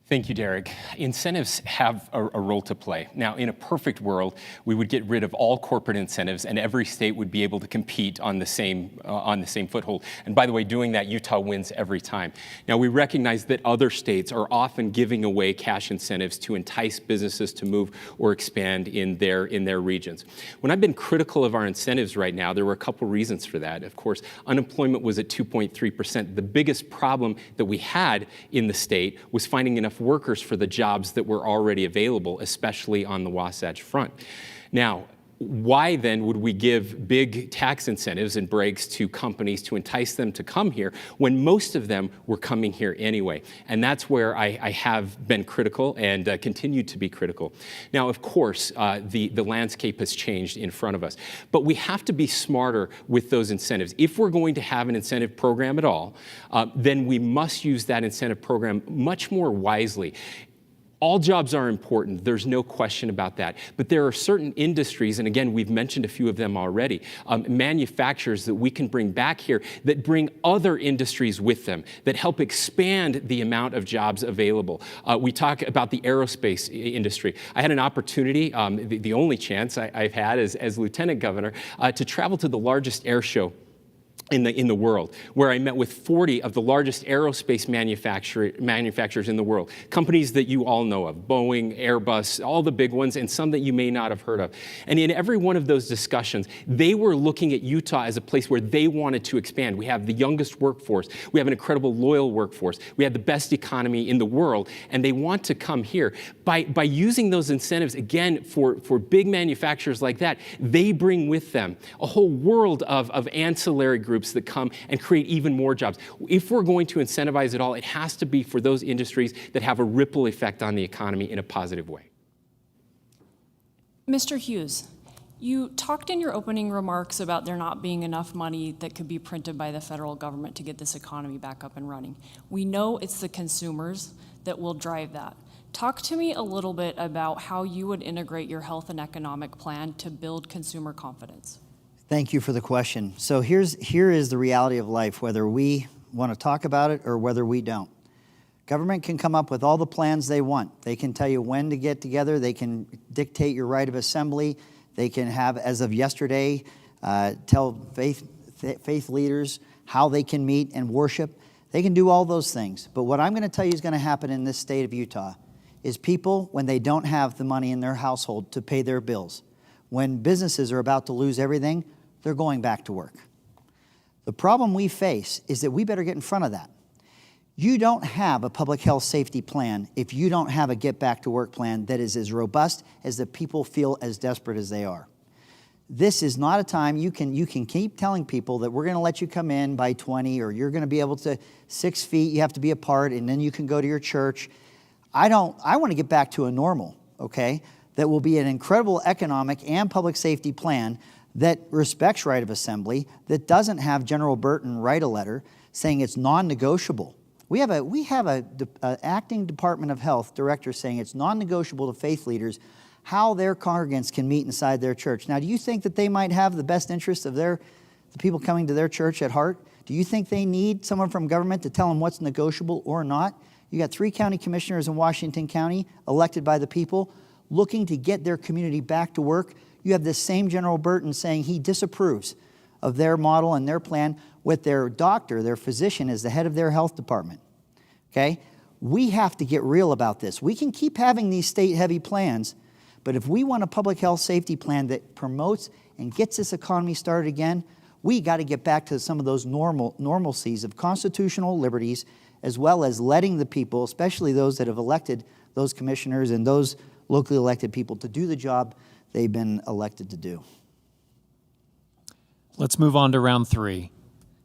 Speaker 3: Thank you, Derrick. Incentives have a role to play. Now, in a perfect world, we would get rid of all corporate incentives, and every state would be able to compete on the same foothold. And by the way, doing that, Utah wins every time. Now, we recognize that other states are often giving away cash incentives to entice businesses to move or expand in their regions. When I've been critical of our incentives right now, there were a couple reasons for that. Of course, unemployment was at 2.3%. The biggest problem that we had in the state was finding enough workers for the jobs that were already available, especially on the Wasatch Front. Now, why then would we give big tax incentives and breaks to companies to entice them to come here when most of them were coming here anyway? And that's where I have been critical and continue to be critical. Now, of course, the landscape has changed in front of us, but we have to be smarter with those incentives. If we're going to have an incentive program at all, then we must use that incentive program much more wisely. All jobs are important, there's no question about that. But there are certain industries, and again, we've mentioned a few of them already, manufacturers that we can bring back here that bring other industries with them, that help expand the amount of jobs available. We talk about the aerospace industry. I had an opportunity, the only chance I've had as Lieutenant Governor, to travel to the largest air show in the world, where I met with 40 of the largest aerospace manufacturers in the world, companies that you all know of, Boeing, Airbus, all the big ones, and some that you may not have heard of. And in every one of those discussions, they were looking at Utah as a place where they wanted to expand. We have the youngest workforce. We have an incredible loyal workforce. We have the best economy in the world, and they want to come here. By using those incentives, again, for big manufacturers like that, they bring with them a whole world of ancillary groups that come and create even more jobs. If we're going to incentivize it all, it has to be for those industries that have a ripple effect on the economy in a positive way.
Speaker 1: Mr. Hughes, you talked in your opening remarks about there not being enough money that could be printed by the federal government to get this economy back up and running. We know it's the consumers that will drive that. Talk to me a little bit about how you would integrate your health and economic plan to build consumer confidence.
Speaker 4: Thank you for the question. So here is the reality of life, whether we want to talk about it or whether we don't. Government can come up with all the plans they want. They can tell you when to get together. They can dictate your right of assembly. They can have, as of yesterday, tell faith leaders how they can meet and worship. They can do all those things. But what I'm going to tell you is going to happen in this state of Utah is people, when they don't have the money in their household to pay their bills, when businesses are about to lose everything, they're going back to work. The problem we face is that we better get in front of that. You don't have a public health safety plan if you don't have a get back to work plan that is as robust as the people feel as desperate as they are. This is not a time you can keep telling people that we're going to let you come in by 20 or you're going to be able to 6 feet, you have to be apart, and then you can go to your church. I want to get back to a normal, okay, that will be an incredible economic and public safety plan that respects right of assembly, that doesn't have General Burton write a letter saying it's non-negotiable. We have a acting Department of Health director saying it's non-negotiable to faith leaders how their congregants can meet inside their church. Now, do you think that they might have the best interest of the people coming to their church at heart? Do you think they need someone from government to tell them what's negotiable or not? You got 3 county commissioners in Washington County elected by the people looking to get their community back to work. You have this same General Burton saying he disapproves of their model and their plan with their doctor, their physician, as the head of their health department. Okay? We have to get real about this. We can keep having these state-heavy plans, but if we want a public health safety plan that promotes and gets this economy started again, we got to get back to some of those normalcies of constitutional liberties, as well as letting the people, especially those that have elected those commissioners and those locally elected people, to do the job they've been elected to do.
Speaker 2: Let's move on to round 3.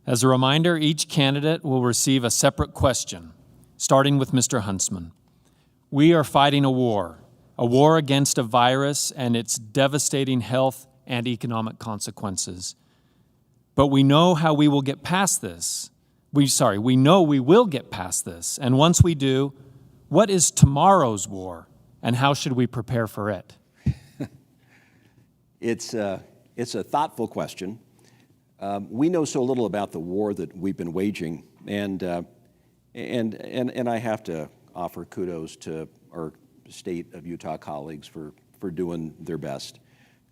Speaker 2: As a reminder, each candidate will receive a separate question, starting with Mr. Huntsman. We are fighting a war against a virus and its devastating health and economic consequences. But we know how we will get past this. We know we will get past this. And once we do, what is tomorrow's war and how should we prepare for it?
Speaker 6: It's a thoughtful question. We know so little about the war that we've been waging, and I have to offer kudos to our state of Utah colleagues for doing their best,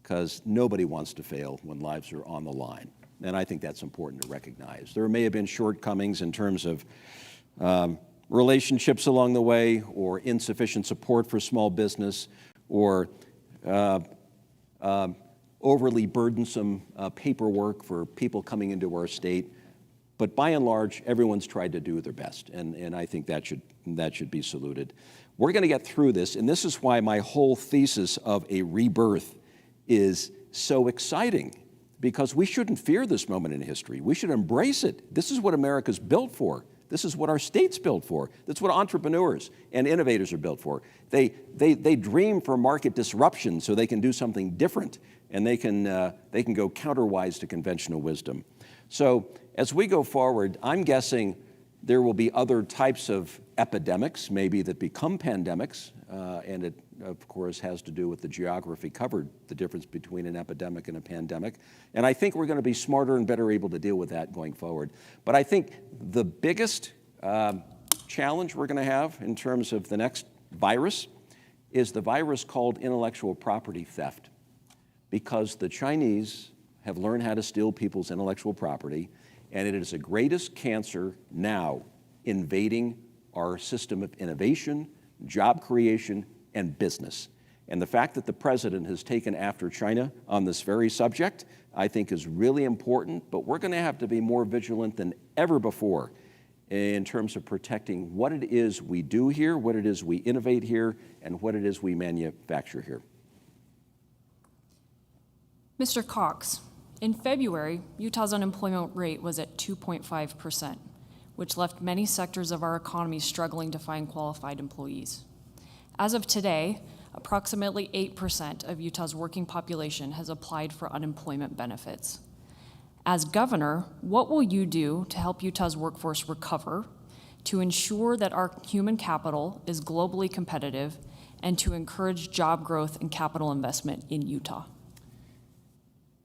Speaker 6: because nobody wants to fail when lives are on the line, and I think that's important to recognize. There may have been shortcomings in terms of relationships along the way, or insufficient support for small business, or overly burdensome paperwork for people coming into our state. But by and large, everyone's tried to do their best, and I think that should be saluted. We're going to get through this, and this is why my whole thesis of a rebirth is so exciting, because we shouldn't fear this moment in history. We should embrace it. This is what America's built for. This is what our state's built for. That's what entrepreneurs and innovators are built for. They dream for market disruption so they can do something different, and they can go counterwise to conventional wisdom. So as we go forward, I'm guessing there will be other types of epidemics, maybe, that become pandemics, and it, of course, has to do with the geography covered, the difference between an epidemic and a pandemic. And I think we're going to be smarter and better able to deal with that going forward. But I think the biggest challenge we're going to have in terms of the next virus is the virus called intellectual property theft, because the Chinese have learned how to steal people's intellectual property, and it is the greatest cancer now invading our system of innovation, job creation, and business. And the fact that the president has taken after China on this very subject, I think is really important, but we're going to have to be more vigilant than ever before in terms of protecting what it is we do here, what it is we innovate here, and what it is we manufacture here.
Speaker 1: Mr. Cox, in February, Utah's unemployment rate was at 2.5%, which left many sectors of our economy struggling to find qualified employees. As of today, approximately 8% of Utah's working population has applied for unemployment benefits. As governor, what will you do to help Utah's workforce recover, to ensure that our human capital is globally competitive, and to encourage job growth and capital investment in Utah?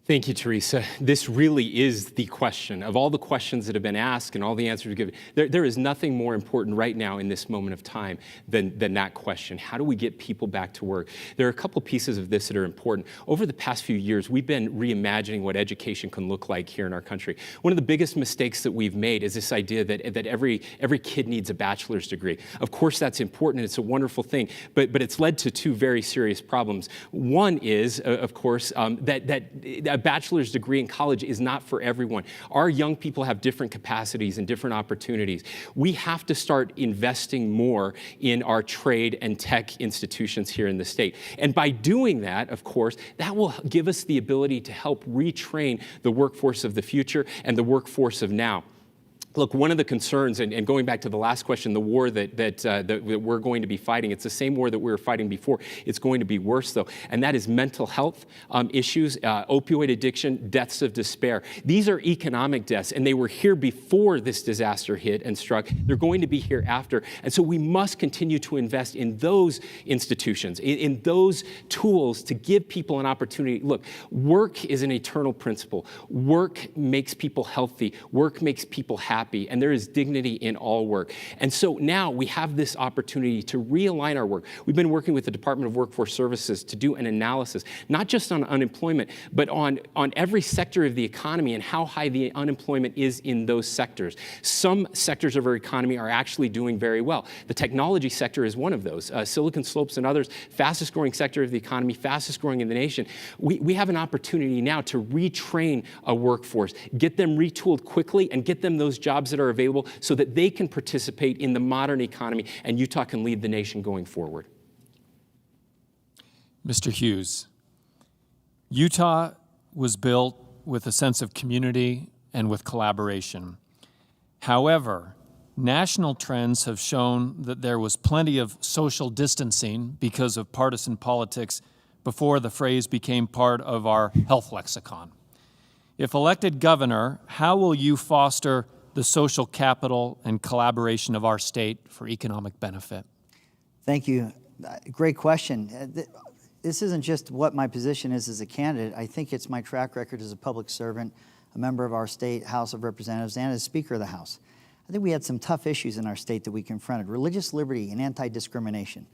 Speaker 3: Thank you, Theresa. This really is the question. Of all the questions that have been asked and all the answers given, there is nothing more important right now in this moment of time than that question. How do we get people back to work? There are a couple pieces of this that are important. Over the past few years, we've been reimagining what education can look like here in our country. One of the biggest mistakes that we've made is this idea that every kid needs a bachelor's degree. Of course, that's important and it's a wonderful thing, but it's led to two very serious problems. One is, of course, that a bachelor's degree in college is not for everyone. Our young people have different capacities and different opportunities. We have to start investing more in our trade and tech institutions here in the state. And by doing that, of course, that will give us the ability to help retrain the workforce of the future and the workforce of now. Look, one of the concerns, and going back to the last question, the war that we're going to be fighting, it's the same war that we were fighting before. It's going to be worse, though, and that is mental health issues, opioid addiction, deaths of despair. These are economic deaths, and they were here before this disaster hit and struck. They're going to be here after, and so we must continue to invest in those institutions, in those tools to give people an opportunity. Look, work is an eternal principle. Work makes people healthy. Work makes people happy. And there is dignity in all work. And so now we have this opportunity to realign our work. We've been working with the Department of Workforce Services to do an analysis, not just on unemployment, but on every sector of the economy and how high the unemployment is in those sectors. Some sectors of our economy are actually doing very well. The technology sector is one of those. Silicon Slopes and others, fastest growing sector of the economy, fastest growing in the nation. We have an opportunity now to retrain a workforce, get them retooled quickly and get them those jobs that are available so that they can participate in the modern economy and Utah can lead the nation going forward.
Speaker 2: Mr. Hughes, Utah was built with a sense of community and with collaboration. However, national trends have shown that there was plenty of social distancing because of partisan politics before the phrase became part of our health lexicon. If elected governor, how will you foster the social capital and collaboration of our state for economic benefit?
Speaker 4: Thank you. Great question. This isn't just what my position is as a candidate. I think it's my track record as a public servant, a member of our state House of Representatives, and as Speaker of the House. I think we had some tough issues in our state that we confronted. Religious liberty and anti-discrimination.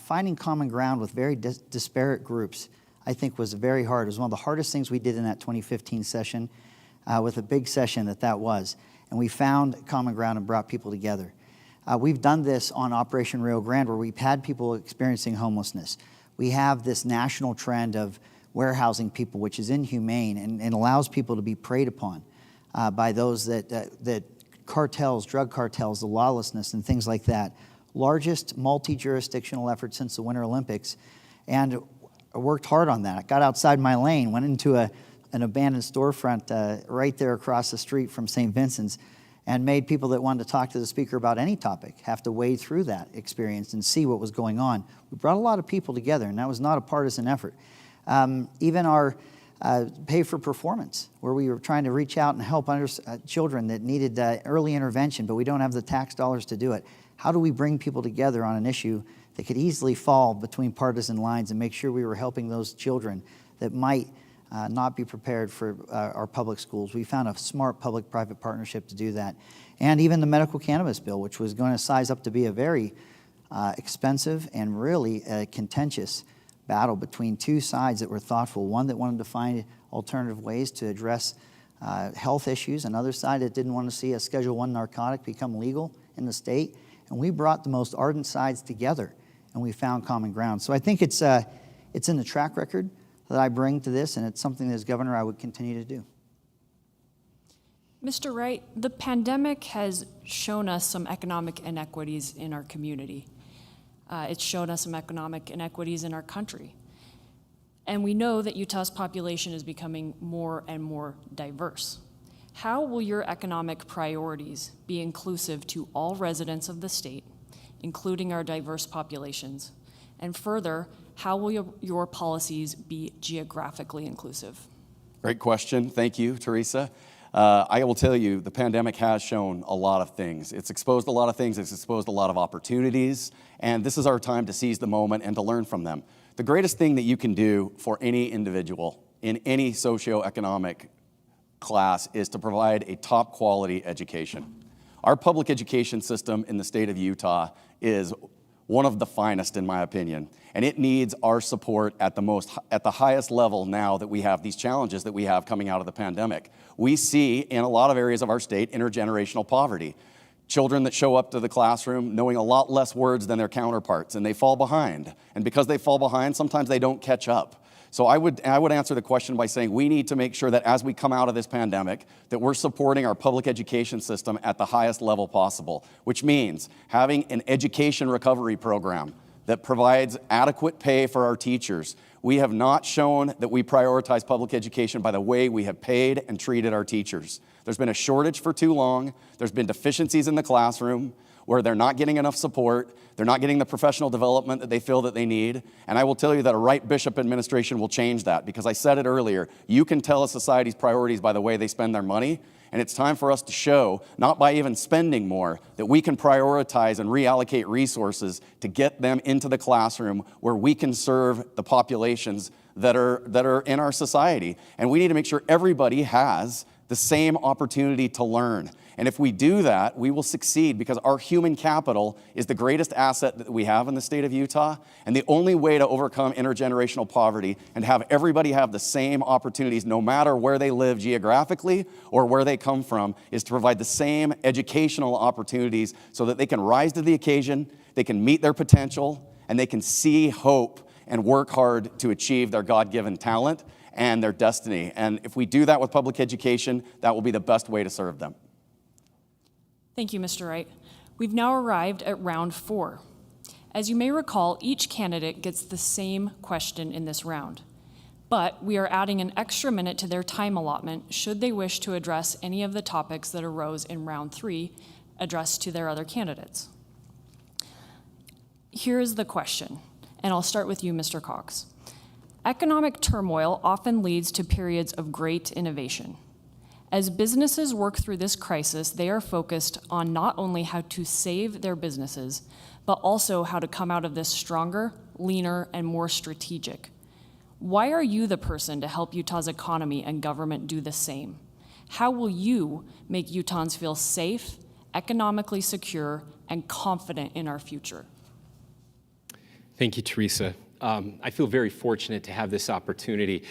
Speaker 4: Finding common ground with very disparate groups, I think, was very hard. It was one of the hardest things we did in that 2015 session, with a big session that was. And we found common ground and brought people together. We've done this on Operation Rio Grande, where we've had people experiencing homelessness. We have this national trend of warehousing people, which is inhumane and allows people to be preyed upon by those that cartels, drug cartels, the lawlessness and things like that. Largest multi-jurisdictional effort since the Winter Olympics. And I worked hard on that. I got outside my lane, went into an abandoned storefront right there across the street from St. Vincent's, and made people that wanted to talk to the speaker about any topic have to wade through that experience and see what was going on. We brought a lot of people together, and that was not a partisan effort. Even our pay for performance, where we were trying to reach out and help children that needed early intervention, but we don't have the tax dollars to do it. How do we bring people together on an issue that could easily fall between partisan lines and make sure we were helping those children that might not be prepared for our public schools? We found a smart public-private partnership to do that. And even the medical cannabis bill, which was going to size up to be a very expensive and really contentious battle between two sides that were thoughtful. One that wanted to find alternative ways to address health issues, another side that didn't want to see a Schedule I narcotic become legal in the state. And we brought the most ardent sides together, and we found common ground. So I think it's in the track record that I bring to this, and it's something that as governor I would continue to do.
Speaker 1: Mr. Wright, the pandemic has shown us some economic inequities in our community. It's shown us some economic inequities in our country. And we know that Utah's population is becoming more and more diverse. How will your economic priorities be inclusive to all residents of the state, including our diverse populations? And further, how will your policies be geographically inclusive?
Speaker 5: Great question. Thank you, Theresa. I will tell you, the pandemic has shown a lot of things. It's exposed a lot of things. It's exposed a lot of opportunities. And this is our time to seize the moment and to learn from them. The greatest thing that you can do for any individual in any socioeconomic class is to provide a top quality education. Our public education system in the state of Utah is one of the finest, in my opinion, and it needs our support at the highest level now that we have these challenges that we have coming out of the pandemic. We see in a lot of areas of our state intergenerational poverty. Children that show up to the classroom knowing a lot less words than their counterparts, and they fall behind. And because they fall behind, sometimes they don't catch up. So I would answer the question by saying we need to make sure that as we come out of this pandemic, that we're supporting our public education system at the highest level possible, which means having an education recovery program that provides adequate pay for our teachers. We have not shown that we prioritize public education by the way we have paid and treated our teachers. There's been a shortage for too long. There's been deficiencies in the classroom where they're not getting enough support. They're not getting the professional development that they feel that they need. And I will tell you that a Wright Bishop administration will change that, because I said it earlier, you can tell a society's priorities by the way they spend their money. And it's time for us to show, not by even spending more, that we can prioritize and reallocate resources to get them into the classroom where we can serve the populations that are in our society. And we need to make sure everybody has the same opportunity to learn. And if we do that, we will succeed, because our human capital is the greatest asset that we have in the state of Utah. And the only way to overcome intergenerational poverty and have everybody have the same opportunities, no matter where they live geographically or where they come from, is to provide the same educational opportunities so that they can rise to the occasion, they can meet their potential, and they can see hope and work hard to achieve their God-given talent and their destiny. And if we do that with public education, that will be the best way to serve them.
Speaker 1: Thank you, Mr. Wright. We've now arrived at round 4. As you may recall, each candidate gets the same question in this round, but we are adding an extra minute to their time allotment should they wish to address any of the topics that arose in round 3 addressed to their other candidates. Here is the question, and I'll start with you, Mr. Cox. Economic turmoil often leads to periods of great innovation. As businesses work through this crisis, they are focused on not only how to save their businesses, but also how to come out of this stronger, leaner, and more strategic. Why are you the person to help Utah's economy and government do the same? How will you make Utahns feel safe, economically secure, and confident in our future?
Speaker 3: Thank you, Theresa. I feel very fortunate to have this opportunity.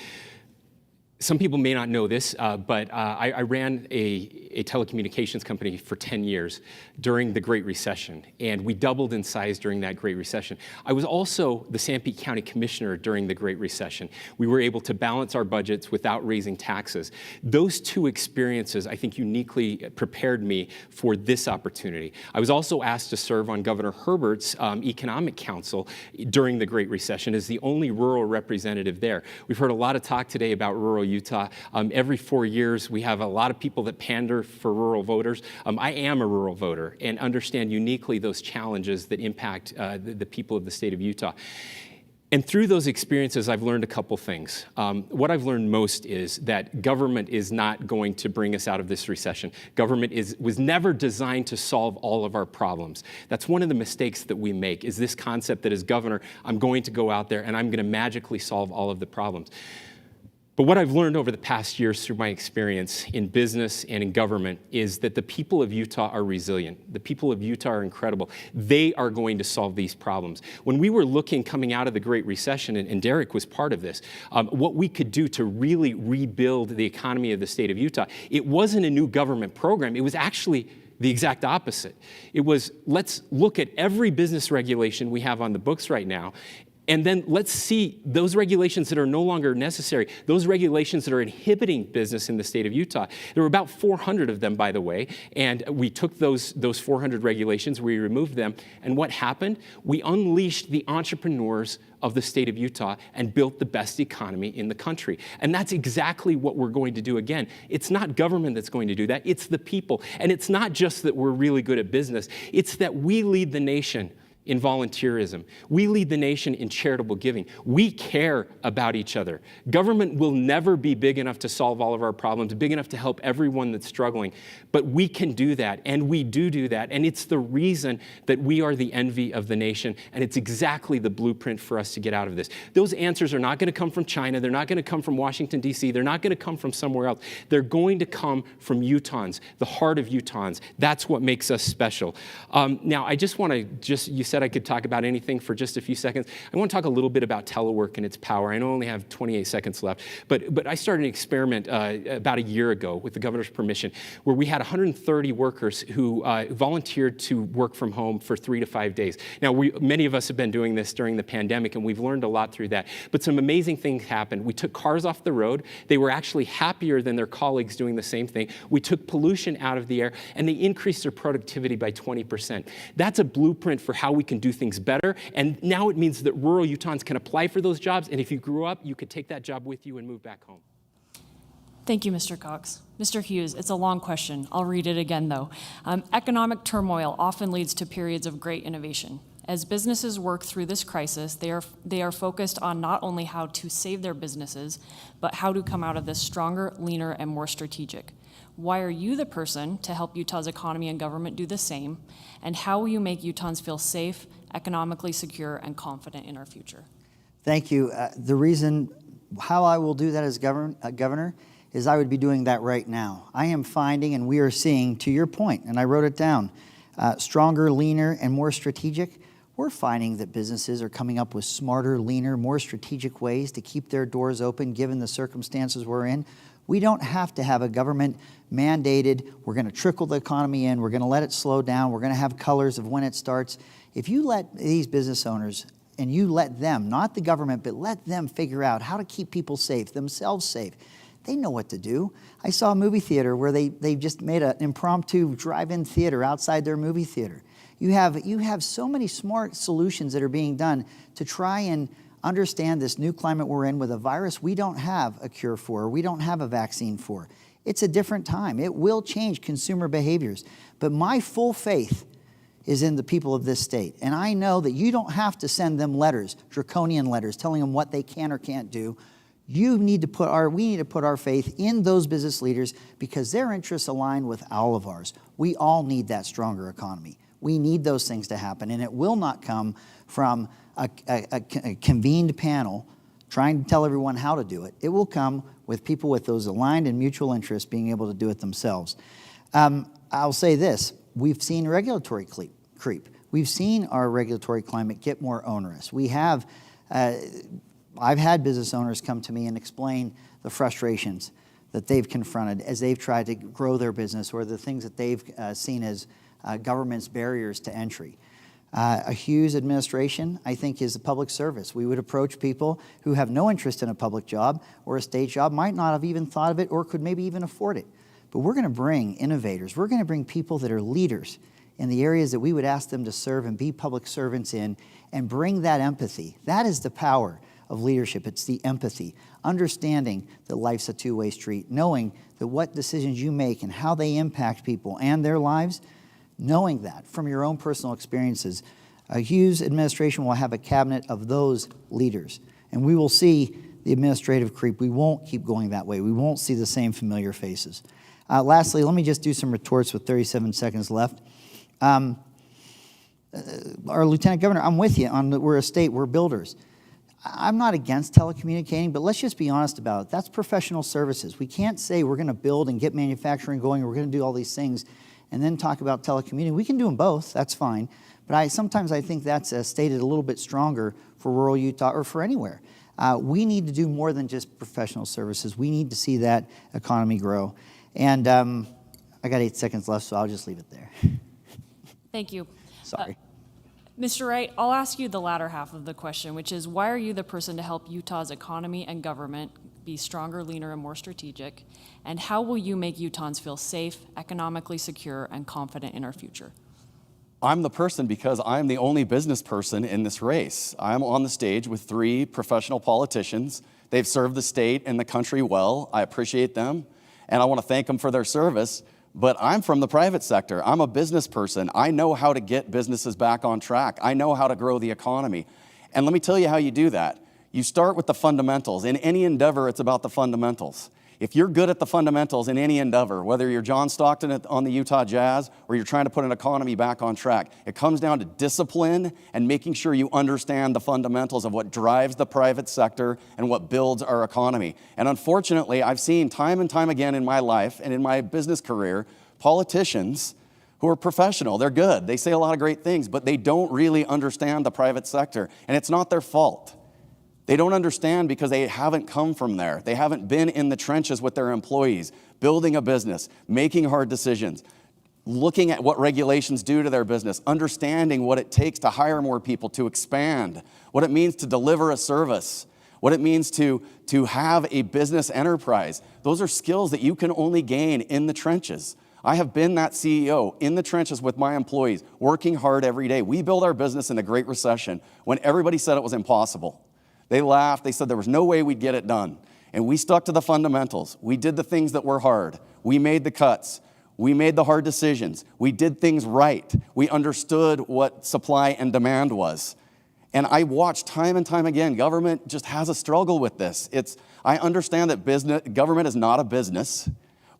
Speaker 3: Some people may not know this, but I ran a telecommunications company for 10 years during the Great Recession, and we doubled in size during that Great Recession. I was also the Sanpete County Commissioner during the Great Recession. We were able to balance our budgets without raising taxes. Those two experiences, I think, uniquely prepared me for this opportunity. I was also asked to serve on Governor Herbert's Economic Council during the Great Recession as the only rural representative there. We've heard a lot of talk today about rural Utah. Every 4 years, we have a lot of people that pander for rural voters. I am a rural voter and understand uniquely those challenges that impact the people of the state of Utah. And through those experiences, I've learned a couple things. What I've learned most is that government is not going to bring us out of this recession. Government was never designed to solve all of our problems. That's one of the mistakes that we make, is this concept that as governor, I'm going to go out there and I'm going to magically solve all of the problems. But what I've learned over the past years through my experience in business and in government is that the people of Utah are resilient. The people of Utah are incredible. They are going to solve these problems. When we were looking coming out of the Great Recession, and Derrick was part of this, what we could do to really rebuild the economy of the state of Utah, it wasn't a new government program. It was actually the exact opposite. It was, let's look at every business regulation we have on the books right now, and then let's see those regulations that are no longer necessary, those regulations that are inhibiting business in the state of Utah. There were about 400 of them, by the way, and we took those 400 regulations, we removed them, and what happened? We unleashed the entrepreneurs of the state of Utah and built the best economy in the country. And that's exactly what we're going to do again. It's not government that's going to do that, it's the people. And it's not just that we're really good at business, it's that we lead the nation in volunteerism. We lead the nation in charitable giving. We care about each other. Government will never be big enough to solve all of our problems, big enough to help everyone that's struggling. But we can do that, and we do that. And it's the reason that we are the envy of the nation, and it's exactly the blueprint for us to get out of this. Those answers are not going to come from China. They're not going to come from Washington, D.C. They're not going to come from somewhere else. They're going to come from Utahns, the heart of Utahns. That's what makes us special. Now, I just want to you said I could talk about anything for just a few seconds. I want to talk a little bit about telework and its power. I know I only have 28 seconds left, but I started an experiment about a year ago with the governor's permission where we had 130 workers who volunteered to work from home for 3 to 5 days. Now, many of us have been doing this during the pandemic, and we've learned a lot through that. But some amazing things happened. We took cars off the road. They were actually happier than their colleagues doing the same thing. We took pollution out of the air, and they increased their productivity by 20%. That's a blueprint for how we can do things better. And now it means that rural Utahns can apply for those jobs. And if you grew up, you could take that job with you and move back home.
Speaker 1: Thank you, Mr. Cox. Mr. Hughes, it's a long question. I'll read it again, though. Economic turmoil often leads to periods of great innovation. As businesses work through this crisis, they are focused on not only how to save their businesses, but how to come out of this stronger, leaner, and more strategic. Why are you the person to help Utah's economy and government do the same? And how will you make Utahns feel safe, economically secure, and confident in our future?
Speaker 4: Thank you. The reason how I will do that as governor is I would be doing that right now. I am finding, and we are seeing, to your point, and I wrote it down, stronger, leaner, and more strategic. We're finding that businesses are coming up with smarter, leaner, more strategic ways to keep their doors open given the circumstances we're in. We don't have to have a government mandated, we're going to trickle the economy in, we're going to let it slow down, we're going to have colors of when it starts. If you let these business owners, and you let them, not the government, but let them figure out how to keep people safe, themselves safe, they know what to do. I saw a movie theater where they just made an impromptu drive-in theater outside their movie theater. You have so many smart solutions that are being done to try and understand this new climate we're in with a virus we don't have a cure for, or we don't have a vaccine for. It's a different time. It will change consumer behaviors. But my full faith is in the people of this state. And I know that you don't have to send them letters, draconian letters, telling them what they can or can't do. We need to put our faith in those business leaders because their interests align with all of ours. We all need that stronger economy. We need those things to happen, and it will not come from a convened panel trying to tell everyone how to do it. It will come with people with those aligned and mutual interests being able to do it themselves. I'll say this. We've seen regulatory creep. We've seen our regulatory climate get more onerous. We have, I've had business owners come to me and explain the frustrations that they've confronted as they've tried to grow their business, or the things that they've seen as government's barriers to entry. A Hughes administration, I think, is a public service. We would approach people who have no interest in a public job or a state job, might not have even thought of it, or could maybe even afford it. But we're going to bring innovators. We're going to bring people that are leaders in the areas that we would ask them to serve and be public servants in, and bring that empathy. That is the power of leadership. It's the empathy, understanding that life's a two-way street, knowing that what decisions you make and how they impact people and their lives, knowing that from your own personal experiences. A Hughes administration will have a cabinet of those leaders, and we will see the administrative creep. We won't keep going that way. We won't see the same familiar faces. Lastly, let me just do some retorts with 37 seconds left. Our Lieutenant Governor, I'm with you on we're a state, we're builders. I'm not against telecommunicating, but let's just be honest about it. That's professional services. We can't say we're going to build and get manufacturing going, we're going to do all these things, and then talk about telecommuting. We can do them both, that's fine. But sometimes I think that's stated a little bit stronger for rural Utah or for anywhere. We need to do more than just professional services. We need to see that economy grow. And I got 8 seconds left, so I'll just leave it there.
Speaker 1: Thank you.
Speaker 4: Sorry.
Speaker 1: Mr. Wright, I'll ask you the latter half of the question, which is why are you the person to help Utah's economy and government be stronger, leaner, and more strategic? And how will you make Utahns feel safe, economically secure, and confident in our future?
Speaker 5: I'm the person because I'm the only business person in this race. I'm on the stage with 3 professional politicians. They've served the state and the country well. I appreciate them, and I want to thank them for their service. But I'm from the private sector. I'm a business person. I know how to get businesses back on track. I know how to grow the economy. And let me tell you how you do that. You start with the fundamentals. In any endeavor, it's about the fundamentals. If you're good at the fundamentals in any endeavor, whether you're John Stockton on the Utah Jazz or you're trying to put an economy back on track, it comes down to discipline and making sure you understand the fundamentals of what drives the private sector and what builds our economy. And unfortunately, I've seen time and time again in my life and in my business career, politicians who are professional, they're good, they say a lot of great things, but they don't really understand the private sector, and it's not their fault. They don't understand because they haven't come from there. They haven't been in the trenches with their employees, building a business, making hard decisions, looking at what regulations do to their business, understanding what it takes to hire more people, to expand, what it means to deliver a service, what it means to have a business enterprise. Those are skills that you can only gain in the trenches. I have been that CEO in the trenches with my employees, working hard every day. We built our business in the Great Recession when everybody said it was impossible. They laughed. They said there was no way we'd get it done. And we stuck to the fundamentals. We did the things that were hard. We made the cuts. We made the hard decisions. We did things right. We understood what supply and demand was. And I watched time and time again, government just has a struggle with this. I understand that government is not a business,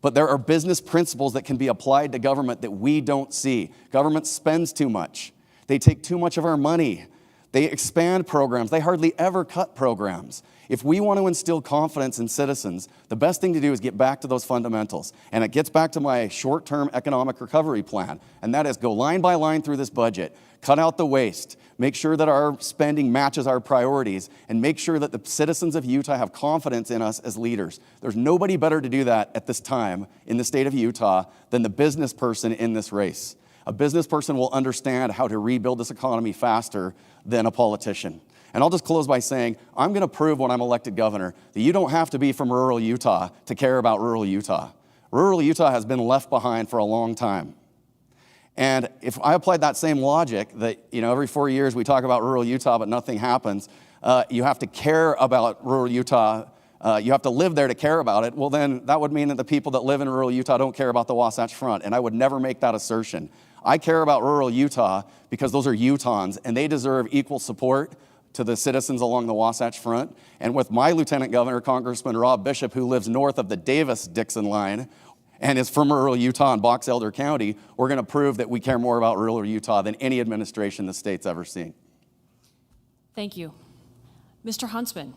Speaker 5: but there are business principles that can be applied to government that we don't see. Government spends too much. They take too much of our money. They expand programs. They hardly ever cut programs. If we want to instill confidence in citizens, the best thing to do is get back to those fundamentals. And it gets back to my short-term economic recovery plan. And that is go line by line through this budget, cut out the waste, make sure that our spending matches our priorities, and make sure that the citizens of Utah have confidence in us as leaders. There's nobody better to do that at this time in the state of Utah than the business person in this race. A business person will understand how to rebuild this economy faster than a politician. And I'll just close by saying, I'm going to prove when I'm elected governor that you don't have to be from rural Utah to care about rural Utah. Rural Utah has been left behind for a long time. And if I applied that same logic that, every 4 years we talk about rural Utah but nothing happens, you have to care about rural Utah, you have to live there to care about it, well then that would mean that the people that live in rural Utah don't care about the Wasatch Front, and I would never make that assertion. I care about rural Utah because those are Utahns, and they deserve equal support to the citizens along the Wasatch Front. And with my Lieutenant Governor, Congressman Rob Bishop, who lives north of the Davis-Dixon line and is from rural Utah in Box Elder County, we're going to prove that we care more about rural Utah than any administration the state's ever seen.
Speaker 1: Thank you. Mr. Huntsman,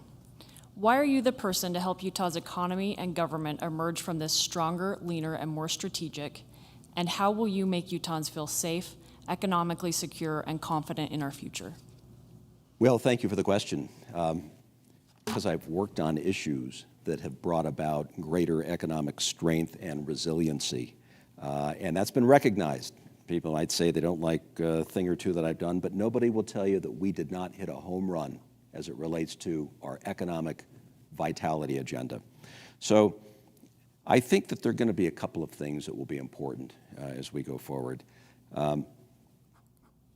Speaker 1: why are you the person to help Utah's economy and government emerge from this stronger, leaner, and more strategic? And how will you make Utahns feel safe, economically secure, and confident in our future?
Speaker 6: Well, thank you for the question. Because I've worked on issues that have brought about greater economic strength and resiliency. And that's been recognized. People might say they don't like a thing or two that I've done, but nobody will tell you that we did not hit a home run as it relates to our economic vitality agenda. So I think that there are going to be a couple of things that will be important as we go forward.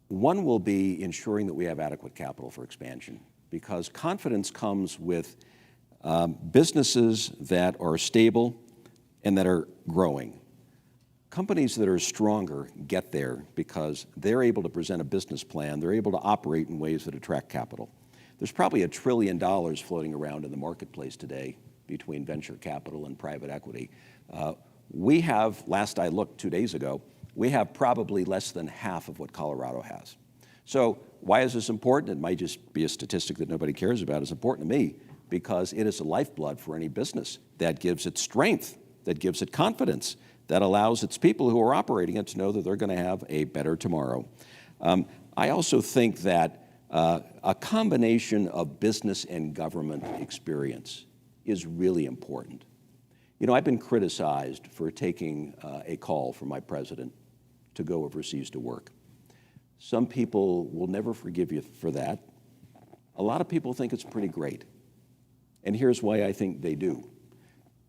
Speaker 6: One will be ensuring that we have adequate capital for expansion, because confidence comes with businesses that are stable and that are growing. Companies that are stronger get there because they're able to present a business plan, they're able to operate in ways that attract capital. There's probably $1 trillion floating around in the marketplace today between venture capital and private equity. We have, last I looked 2 days ago, we have probably less than half of what Colorado has. So why is this important? It might just be a statistic that nobody cares about. It's important to me because it is a lifeblood for any business that gives it strength, that gives it confidence, that allows its people who are operating it to know that they're going to have a better tomorrow. I also think that a combination of business and government experience is really important. You know, I've been criticized for taking a call from my president to go overseas to work. Some people will never forgive you for that. A lot of people think it's pretty great. And here's why I think they do.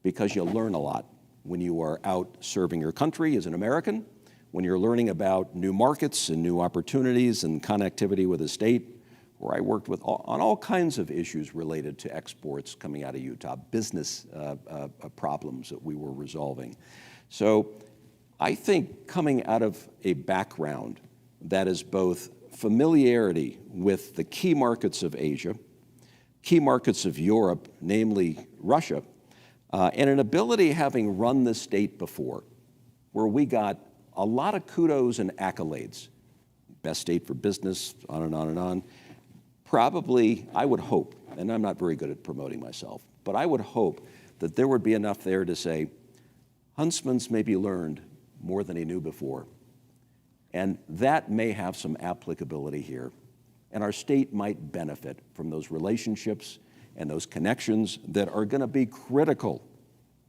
Speaker 6: Because you learn a lot when you are out serving your country as an American, when you're learning about new markets and new opportunities and connectivity with the state, where I worked with on all kinds of issues related to exports coming out of Utah, business problems that we were resolving. So I think coming out of a background that is both familiarity with the key markets of Asia, key markets of Europe, namely Russia, and an ability having run the state before, where we got a lot of kudos and accolades, best state for business, on and on and on. Probably, I would hope, and I'm not very good at promoting myself, but I would hope that there would be enough there to say, Huntsman's maybe learned more than he knew before. And that may have some applicability here. And our state might benefit from those relationships and those connections that are going to be critical.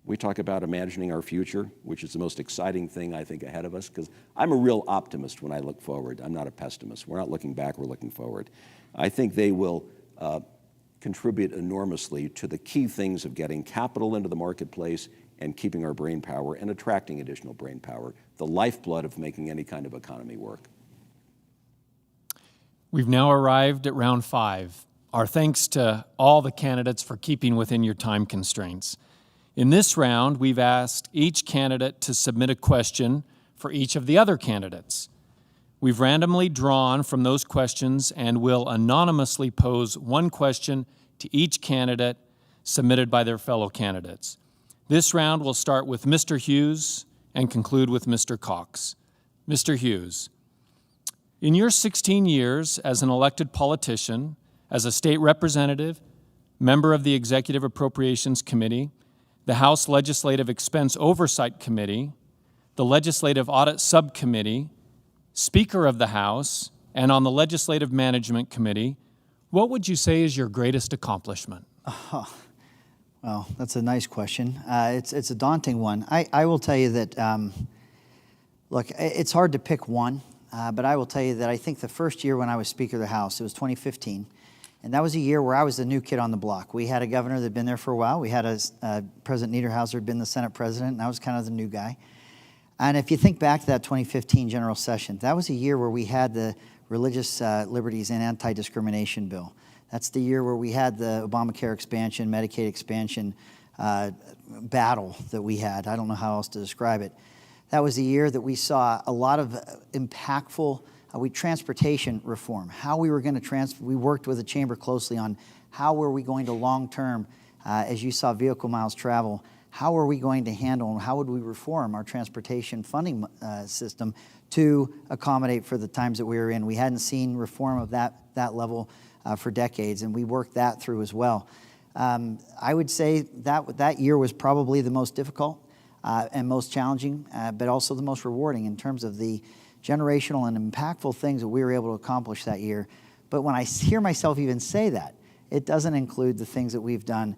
Speaker 6: We talk about imagining our future, which is the most exciting thing I think ahead of us, because I'm a real optimist when I look forward. I'm not a pessimist. We're not looking back, we're looking forward. I think they will contribute enormously to the key things of getting capital into the marketplace and keeping our brain power and attracting additional brain power, the lifeblood of making any kind of economy work.
Speaker 2: We've now arrived at round 5. Our thanks to all the candidates for keeping within your time constraints. In this round, we've asked each candidate to submit a question for each of the other candidates. We've randomly drawn from those questions and will anonymously pose one question to each candidate submitted by their fellow candidates. This round will start with Mr. Hughes and conclude with Mr. Cox. Mr. Hughes, in your 16 years as an elected politician, as a state representative, member of the Executive Appropriations Committee, the House Legislative Expense Oversight Committee, the Legislative Audit Subcommittee, Speaker of the House, and on the Legislative Management Committee, what would you say is your greatest accomplishment?
Speaker 4: Well, that's a nice question. It's a daunting one. I will tell you that, look, it's hard to pick one, but I will tell you that I think the first year when I was Speaker of the House, it was 2015, and that was a year where I was the new kid on the block. We had a governor that had been there for a while. We had President Niederhauser had been the Senate president, and I was kind of the new guy. And if you think back to that 2015 general session, that was a year where we had the Religious Liberties and Anti-Discrimination Bill. That's the year where we had the Obamacare expansion, Medicaid expansion battle that we had. I don't know how else to describe it. That was the year that we saw a lot of impactful transportation reform. How we were going to we worked with the chamber closely on how were we going to long-term, as you saw vehicle miles travel, how are we going to handle and how would we reform our transportation funding system to accommodate for the times that we were in? We hadn't seen reform of that level for decades, and we worked that through as well. I would say that year was probably the most difficult and most challenging, but also the most rewarding in terms of the generational and impactful things that we were able to accomplish that year. But when I hear myself even say that, it doesn't include the things that we've done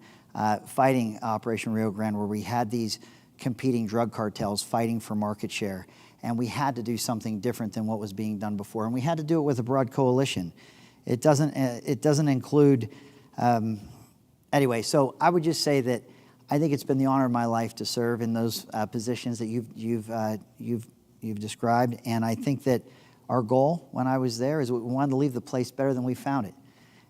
Speaker 4: fighting Operation Rio Grande, where we had these competing drug cartels fighting for market share, and we had to do something different than what was being done before, and we had to do it with a broad coalition. It doesn't include anyway. So I would just say that I think it's been the honor of my life to serve in those positions that you've described, and I think that our goal when I was there is we wanted to leave the place better than we found it,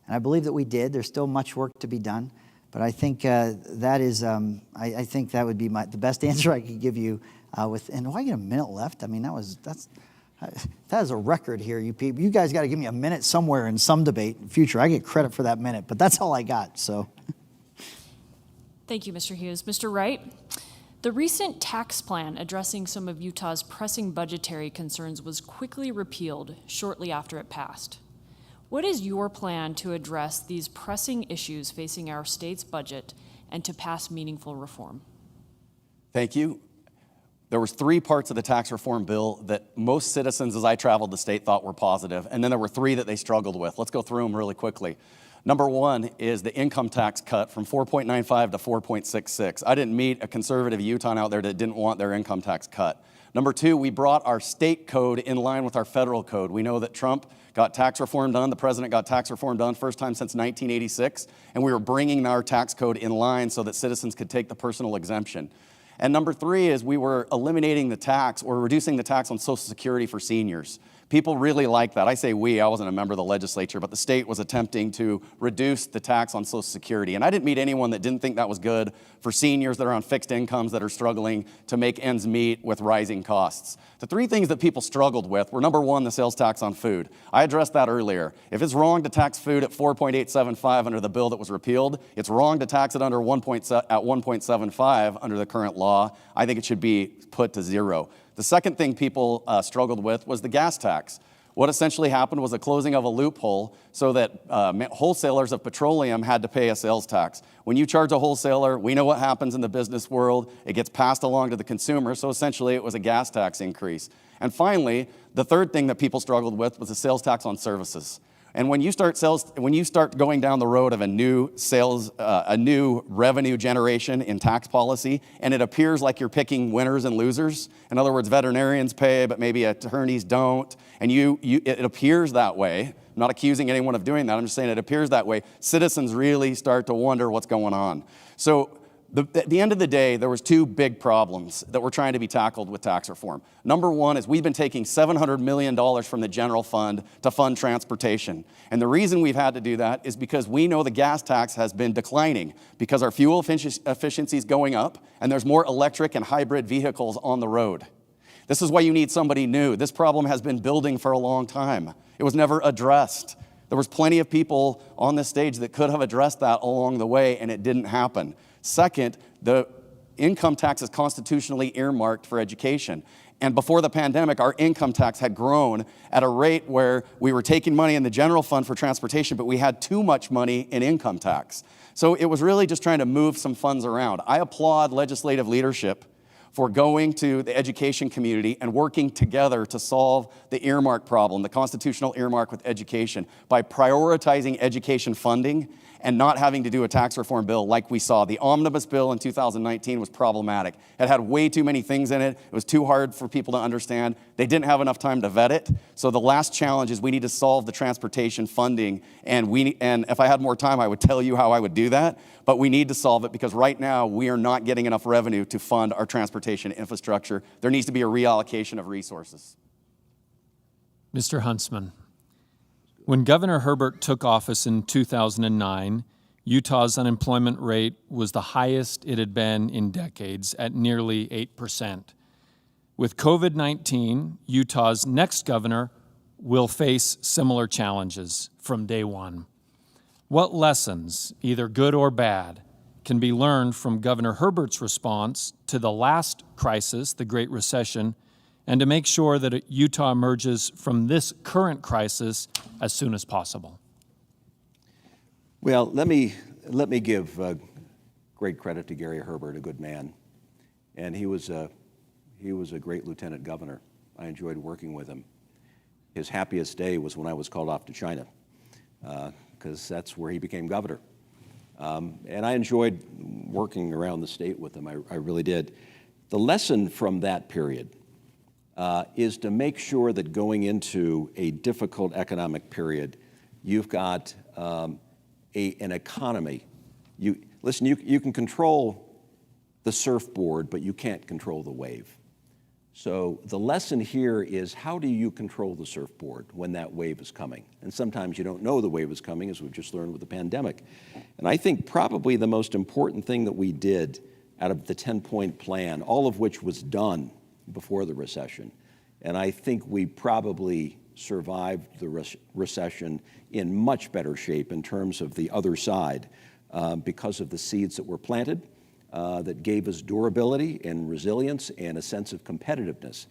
Speaker 4: and I believe that we did. There's still much work to be done. But I think that is, I think that would be the best answer I could give you. And do I get a minute left? I mean, that is a record here, you people. You guys got to give me a minute somewhere in some debate in the future. I get credit for that minute, but that's all I got. So,
Speaker 1: Thank you, Mr. Hughes. Mr. Wright, The recent tax plan addressing some of Utah's pressing budgetary concerns was quickly repealed shortly after it passed. What is your plan to address these pressing issues facing our state's budget and to pass meaningful reform?
Speaker 5: Thank you. There was 3 parts of the tax reform bill that most citizens, as I traveled the state, thought were positive, and then there were 3 that they struggled with. Let's go through them really quickly. Number 1 is the income tax cut from 4.95 to 4.66. I didn't meet a conservative Utahn out there that didn't want their income tax cut. Number 2, we brought our state code in line with our federal code. We know that Trump got tax reform done, the president got tax reform done first time since 1986, and we were bringing our tax code in line so that citizens could take the personal exemption. And number 3 is we were eliminating the tax or reducing the tax on Social Security for seniors. People really like that. I say we, I wasn't a member of the legislature, but the state was attempting to reduce the tax on Social Security. And I didn't meet anyone that didn't think that was good for seniors that are on fixed incomes that are struggling to make ends meet with rising costs. The 3 things that people struggled with were, number 1, the sales tax on food. I addressed that earlier. If it's wrong to tax food at 4.875 under the bill that was repealed, it's wrong to tax it under at 1.75 under the current law. I think it should be put to 0. The second thing people struggled with was the gas tax. What essentially happened was a closing of a loophole so that wholesalers of petroleum had to pay a sales tax. When you charge a wholesaler, we know what happens in the business world. It gets passed along to the consumer, so essentially it was a gas tax increase. And finally, the third thing that people struggled with was the sales tax on services. And when you start going down the road of a new revenue generation in tax policy, and it appears like you're picking winners and losers, in other words, veterinarians pay, but maybe attorneys don't, and it appears that way. I'm not accusing anyone of doing that. I'm just saying it appears that way. Citizens really start to wonder what's going on. So at the end of the day, there was 2 big problems that were trying to be tackled with tax reform. Number 1 is we've been taking $700 million from the general fund to fund transportation. And the reason we've had to do that is because we know the gas tax has been declining because our fuel efficiency is going up and there's more electric and hybrid vehicles on the road. This is why you need somebody new. This problem has been building for a long time. It was never addressed. There was plenty of people on this stage that could have addressed that along the way, and it didn't happen. Second, the income tax is constitutionally earmarked for education. And before the pandemic, our income tax had grown at a rate where we were taking money in the general fund for transportation, but we had too much money in income tax. So it was really just trying to move some funds around. I applaud legislative leadership for going to the education community and working together to solve the earmark problem, the constitutional earmark with education, by prioritizing education funding and not having to do a tax reform bill like we saw. The omnibus bill in 2019 was problematic. It had way too many things in it. It was too hard for people to understand. They didn't have enough time to vet it. So the last challenge is we need to solve the transportation funding. And if I had more time, I would tell you how I would do that. But we need to solve it because right now we are not getting enough revenue to fund our transportation infrastructure. There needs to be a reallocation of resources.
Speaker 2: Mr. Huntsman, when Governor Herbert took office in 2009, Utah's unemployment rate was the highest it had been in decades at nearly 8%. With COVID-19, Utah's next governor will face similar challenges from day one. What lessons, either good or bad, can be learned from Governor Herbert's response to the last crisis, the Great Recession, and to make sure that Utah emerges from this current crisis as soon as possible?
Speaker 6: Well, let me give great credit to Gary Herbert, a good man, and he was a great lieutenant governor. I enjoyed working with him. His happiest day was when I was called off to China, because that's where he became governor. And I enjoyed working around the state with him. I really did. The lesson from that period is to make sure that going into a difficult economic period, you've got an economy. You can control the surfboard, but you can't control the wave. So the lesson here is, how do you control the surfboard when that wave is coming? And sometimes you don't know the wave is coming, as we've just learned with the pandemic. And I think probably the most important thing that we did out of the 10-point plan, all of which was done before the recession, and I think we probably survived the recession in much better shape in terms of the other side because of the seeds that were planted, that gave us durability and resilience and a sense of competitiveness.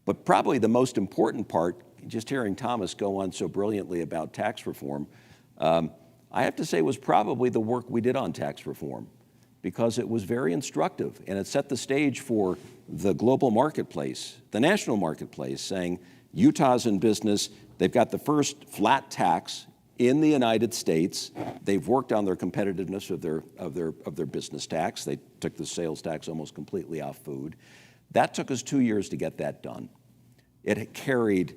Speaker 6: But probably the most important part, just hearing Thomas go on so brilliantly about tax reform, I have to say was probably the work we did on tax reform, because it was very instructive and it set the stage for the global marketplace, the national marketplace, saying Utah's in business. They've got the first flat tax in the United States. They've worked on their competitiveness of their business tax. They took the sales tax almost completely off food. That took us 2 years to get that done. It carried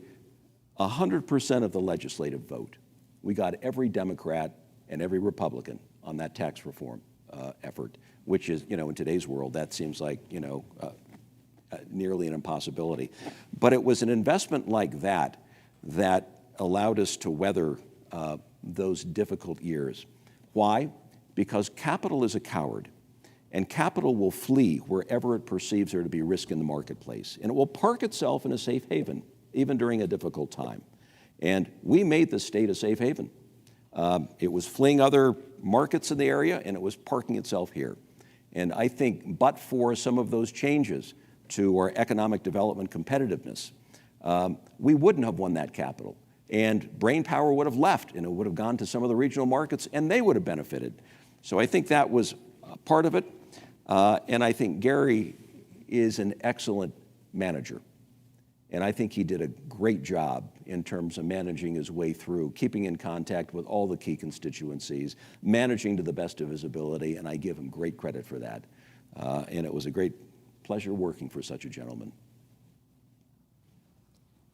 Speaker 6: 100% of the legislative vote. We got every Democrat and every Republican on that tax reform effort, which is, in today's world, that seems like, nearly an impossibility. But it was an investment like that that allowed us to weather those difficult years. Why? Because capital is a coward, and capital will flee wherever it perceives there to be risk in the marketplace, and it will park itself in a safe haven, even during a difficult time. And we made the state a safe haven. It was fleeing other markets in the area, and it was parking itself here. And I think, but for some of those changes to our economic development competitiveness, we wouldn't have won that capital. And brain power would have left, and it would have gone to some of the regional markets, and they would have benefited. So I think that was part of it. And I think Gary is an excellent manager. And I think he did a great job in terms of managing his way through, keeping in contact with all the key constituencies, managing to the best of his ability, and I give him great credit for that. And it was a great pleasure working for such a gentleman.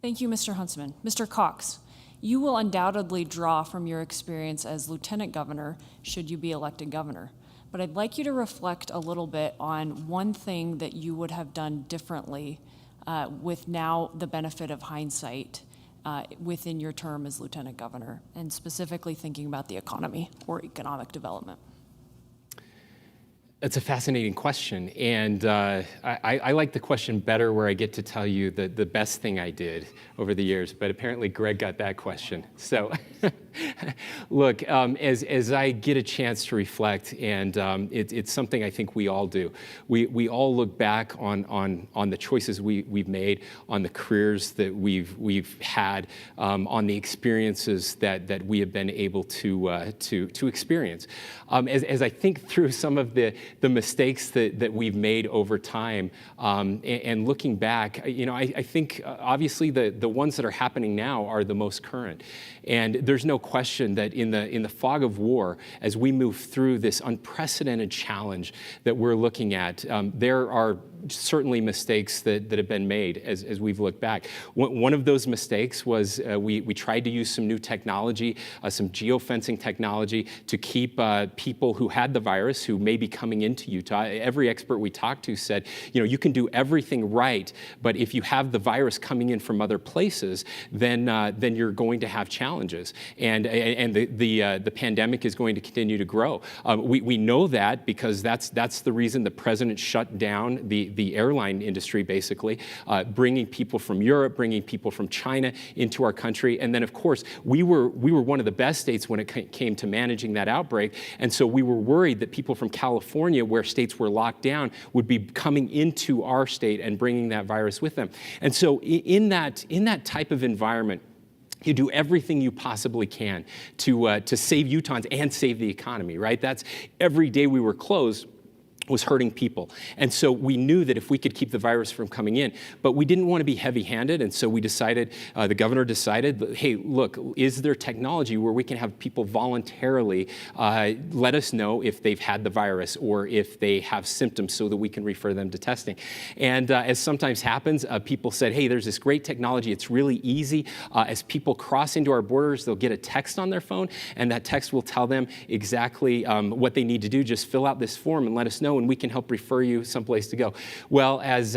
Speaker 1: Thank you, Mr. Huntsman. Mr. Cox, you will undoubtedly draw from your experience as lieutenant governor should you be elected governor. But I'd like you to reflect a little bit on one thing that you would have done differently with now the benefit of hindsight within your term as lieutenant governor, and specifically thinking about the economy or economic development.
Speaker 3: That's a fascinating question, and I like the question better where I get to tell you the best thing I did over the years, but apparently Greg got that question. So look, as I get a chance to reflect, and it's something I think we all do, we all look back on the choices we've made, on the careers that we've had, on the experiences that we have been able to experience. As I think through some of the mistakes that we've made over time, and looking back, I think obviously the ones that are happening now are the most current. And there's no question that in the fog of war, as we move through this unprecedented challenge that we're looking at, there are certainly mistakes that have been made as we've looked back. One of those mistakes was we tried to use some new technology, some geofencing technology, to keep people who had the virus, who may be coming into Utah. Every expert we talked to said, you can do everything right, but if you have the virus coming in from other places, then you're going to have challenges, and the pandemic is going to continue to grow. We know that because that's the reason the president shut down the airline industry, basically, bringing people from Europe, bringing people from China into our country. And then, of course, we were one of the best states when it came to managing that outbreak. And so we were worried that people from California, where states were locked down, would be coming into our state and bringing that virus with them. And so in that type of environment, you do everything you possibly can to save Utahns and save the economy, right? That's every day we were closed was hurting people. And so we knew that if we could keep the virus from coming in, but we didn't want to be heavy-handed, and so we decided, the governor decided, hey, look, is there technology where we can have people voluntarily let us know if they've had the virus or if they have symptoms so that we can refer them to testing? And as sometimes happens, people said, hey, there's this great technology, it's really easy. As people cross into our borders, they'll get a text on their phone, and that text will tell them exactly what they need to do. Just fill out this form and let us know, and we can help refer you someplace to go. Well, as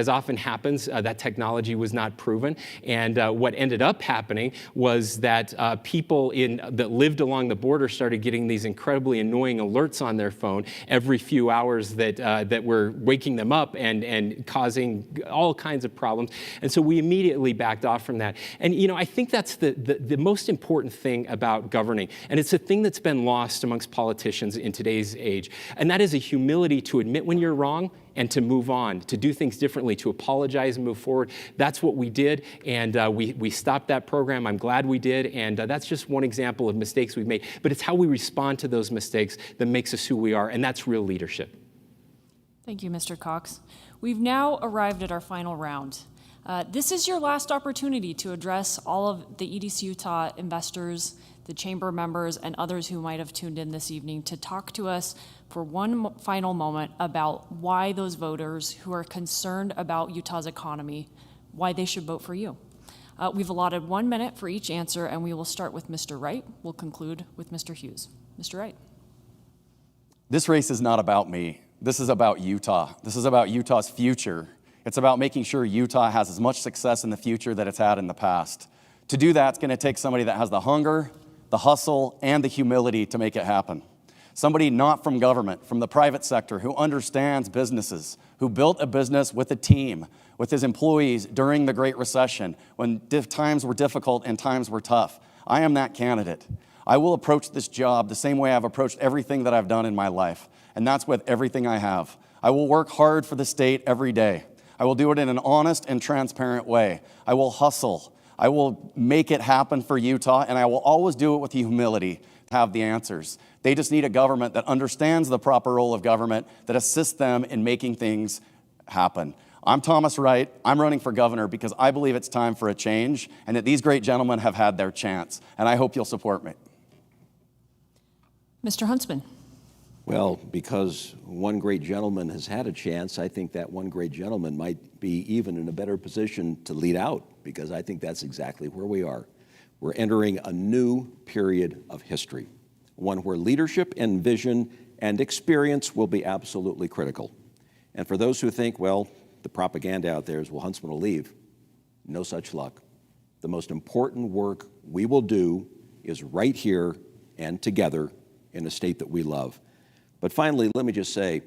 Speaker 3: often happens, that technology was not proven, and what ended up happening was that people that lived along the border started getting these incredibly annoying alerts on their phone every few hours that were waking them up and causing all kinds of problems. And so we immediately backed off from that. And I think that's the most important thing about governing, and it's a thing that's been lost amongst politicians in today's age, and that is a human humility to admit when you're wrong and to move on, to do things differently, to apologize and move forward. That's what we did, and we stopped that program. I'm glad we did, and that's just one example of mistakes we've made. But it's how we respond to those mistakes that makes us who we are, and that's real leadership.
Speaker 1: Thank you, Mr. Cox. We've now arrived at our final round. This is your last opportunity to address all of the EDC Utah investors, the chamber members, and others who might have tuned in this evening to talk to us for one final moment about why those voters who are concerned about Utah's economy, why they should vote for you. We've allotted 1 minute for each answer, and we will start with Mr. Wright. We'll conclude with Mr. Hughes. Mr. Wright.
Speaker 5: This race is not about me. This is about Utah. This is about Utah's future. It's about making sure Utah has as much success in the future that it's had in the past. To do that, it's going to take somebody that has the hunger, the hustle, and the humility to make it happen. Somebody not from government, from the private sector, who understands businesses, who built a business with a team, with his employees during the Great Recession, when times were difficult and times were tough. I am that candidate. I will approach this job the same way I've approached everything that I've done in my life, and that's with everything I have. I will work hard for the state every day. I will do it in an honest and transparent way. I will hustle. I will make it happen for Utah, and I will always do it with the humility to have the answers. They just need a government that understands the proper role of government, that assists them in making things happen. I'm Thomas Wright. I'm running for governor because I believe it's time for a change and that these great gentlemen have had their chance, and I hope you'll support me.
Speaker 1: Mr. Huntsman.
Speaker 6: Well, because one great gentleman has had a chance, I think that one great gentleman might be even in a better position to lead out, because I think that's exactly where we are. We're entering a new period of history, one where leadership and vision and experience will be absolutely critical. And for those who think, well, the propaganda out there is, well, Huntsman will leave, no such luck. The most important work we will do is right here and together in a state that we love. But finally, let me just say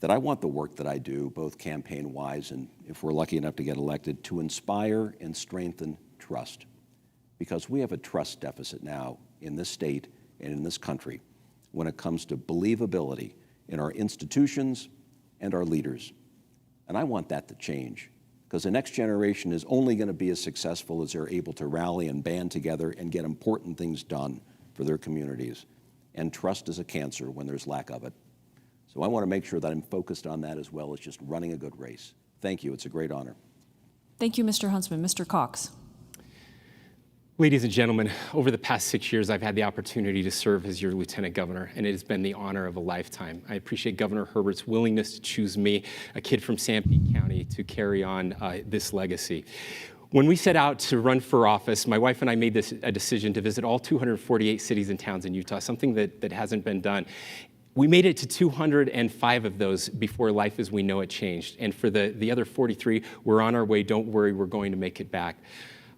Speaker 6: that I want the work that I do, both campaign-wise and if we're lucky enough to get elected, to inspire and strengthen trust. Because we have a trust deficit now in this state and in this country when it comes to believability in our institutions and our leaders. And I want that to change, because the next generation is only going to be as successful as they're able to rally and band together and get important things done for their communities. And trust is a cancer when there's lack of it. So I want to make sure that I'm focused on that as well as just running a good race. Thank you. It's a great honor.
Speaker 1: Thank you, Mr. Huntsman. Mr. Cox.
Speaker 3: Ladies and gentlemen, over the past 6 years, I've had the opportunity to serve as your lieutenant governor, and it has been the honor of a lifetime. I appreciate Governor Herbert's willingness to choose me, a kid from Sanpete County, to carry on this legacy. When we set out to run for office, my wife and I made a decision to visit all 248 cities and towns in Utah, something that hasn't been done. We made it to 205 of those before life as we know it changed. And for the other 43, we're on our way. Don't worry, we're going to make it back.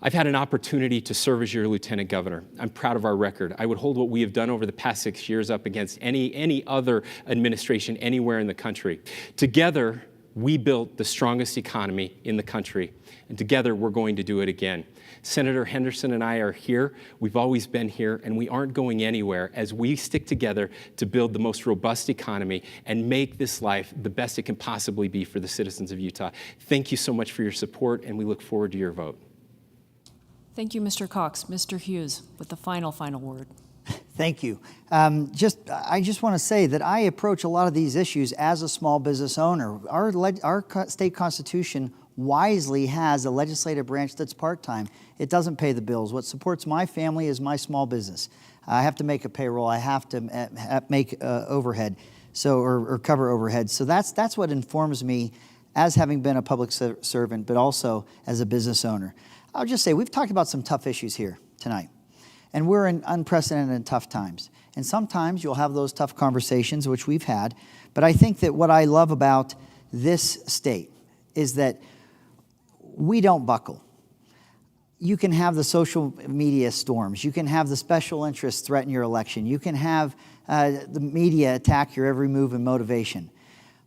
Speaker 3: I've had an opportunity to serve as your lieutenant governor. I'm proud of our record. I would hold what we have done over the past 6 years up against any other administration anywhere in the country. Together, we built the strongest economy in the country, and together we're going to do it again. Senator Henderson and I are here. We've always been here, and we aren't going anywhere as we stick together to build the most robust economy and make this life the best it can possibly be for the citizens of Utah. Thank you so much for your support, and we look forward to your vote.
Speaker 1: Thank you, Mr. Cox. Mr. Hughes, with the final word.
Speaker 4: Thank you. I just want to say that I approach a lot of these issues as a small business owner. Our state constitution wisely has a legislative branch that's part-time. It doesn't pay the bills. What supports my family is my small business. I have to make a payroll. I have to make overhead, or cover overhead. So that's what informs me as having been a public servant, but also as a business owner. I'll just say we've talked about some tough issues here tonight. And we're in unprecedented and tough times. And sometimes you'll have those tough conversations, which we've had. But I think that what I love about this state is that we don't buckle. You can have the social media storms. You can have the special interests threaten your election. You can have the media attack your every move and motivation.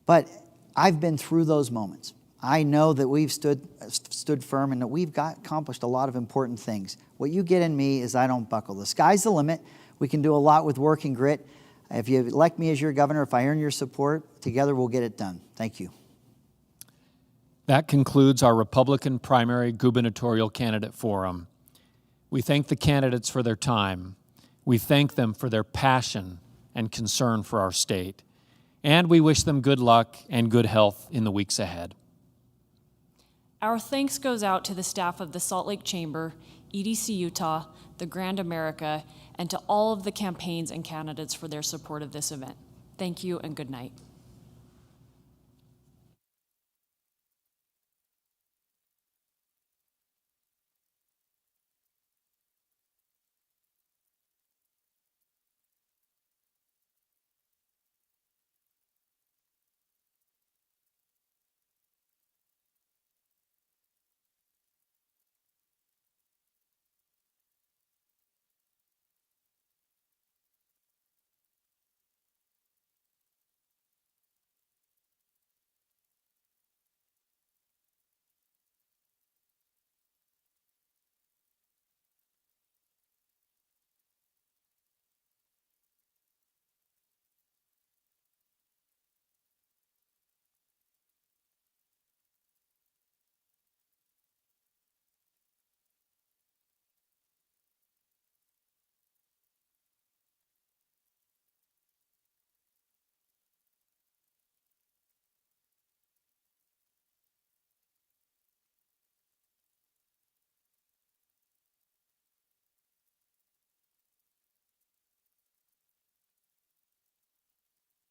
Speaker 4: But I've been through those moments. I know that we've stood firm and that we've accomplished a lot of important things. What you get in me is I don't buckle. The sky's the limit. We can do a lot with work and grit. If you elect me as your governor, if I earn your support, together we'll get it done. Thank you.
Speaker 2: That concludes our Republican primary gubernatorial candidate forum. We thank the candidates for their time. We thank them for their passion and concern for our state. And we wish them good luck and good health in the weeks ahead.
Speaker 1: Our thanks goes out to the staff of the Salt Lake Chamber, EDC Utah, the Grand America, and to all of the campaigns and candidates for their support of this event. Thank you and good night.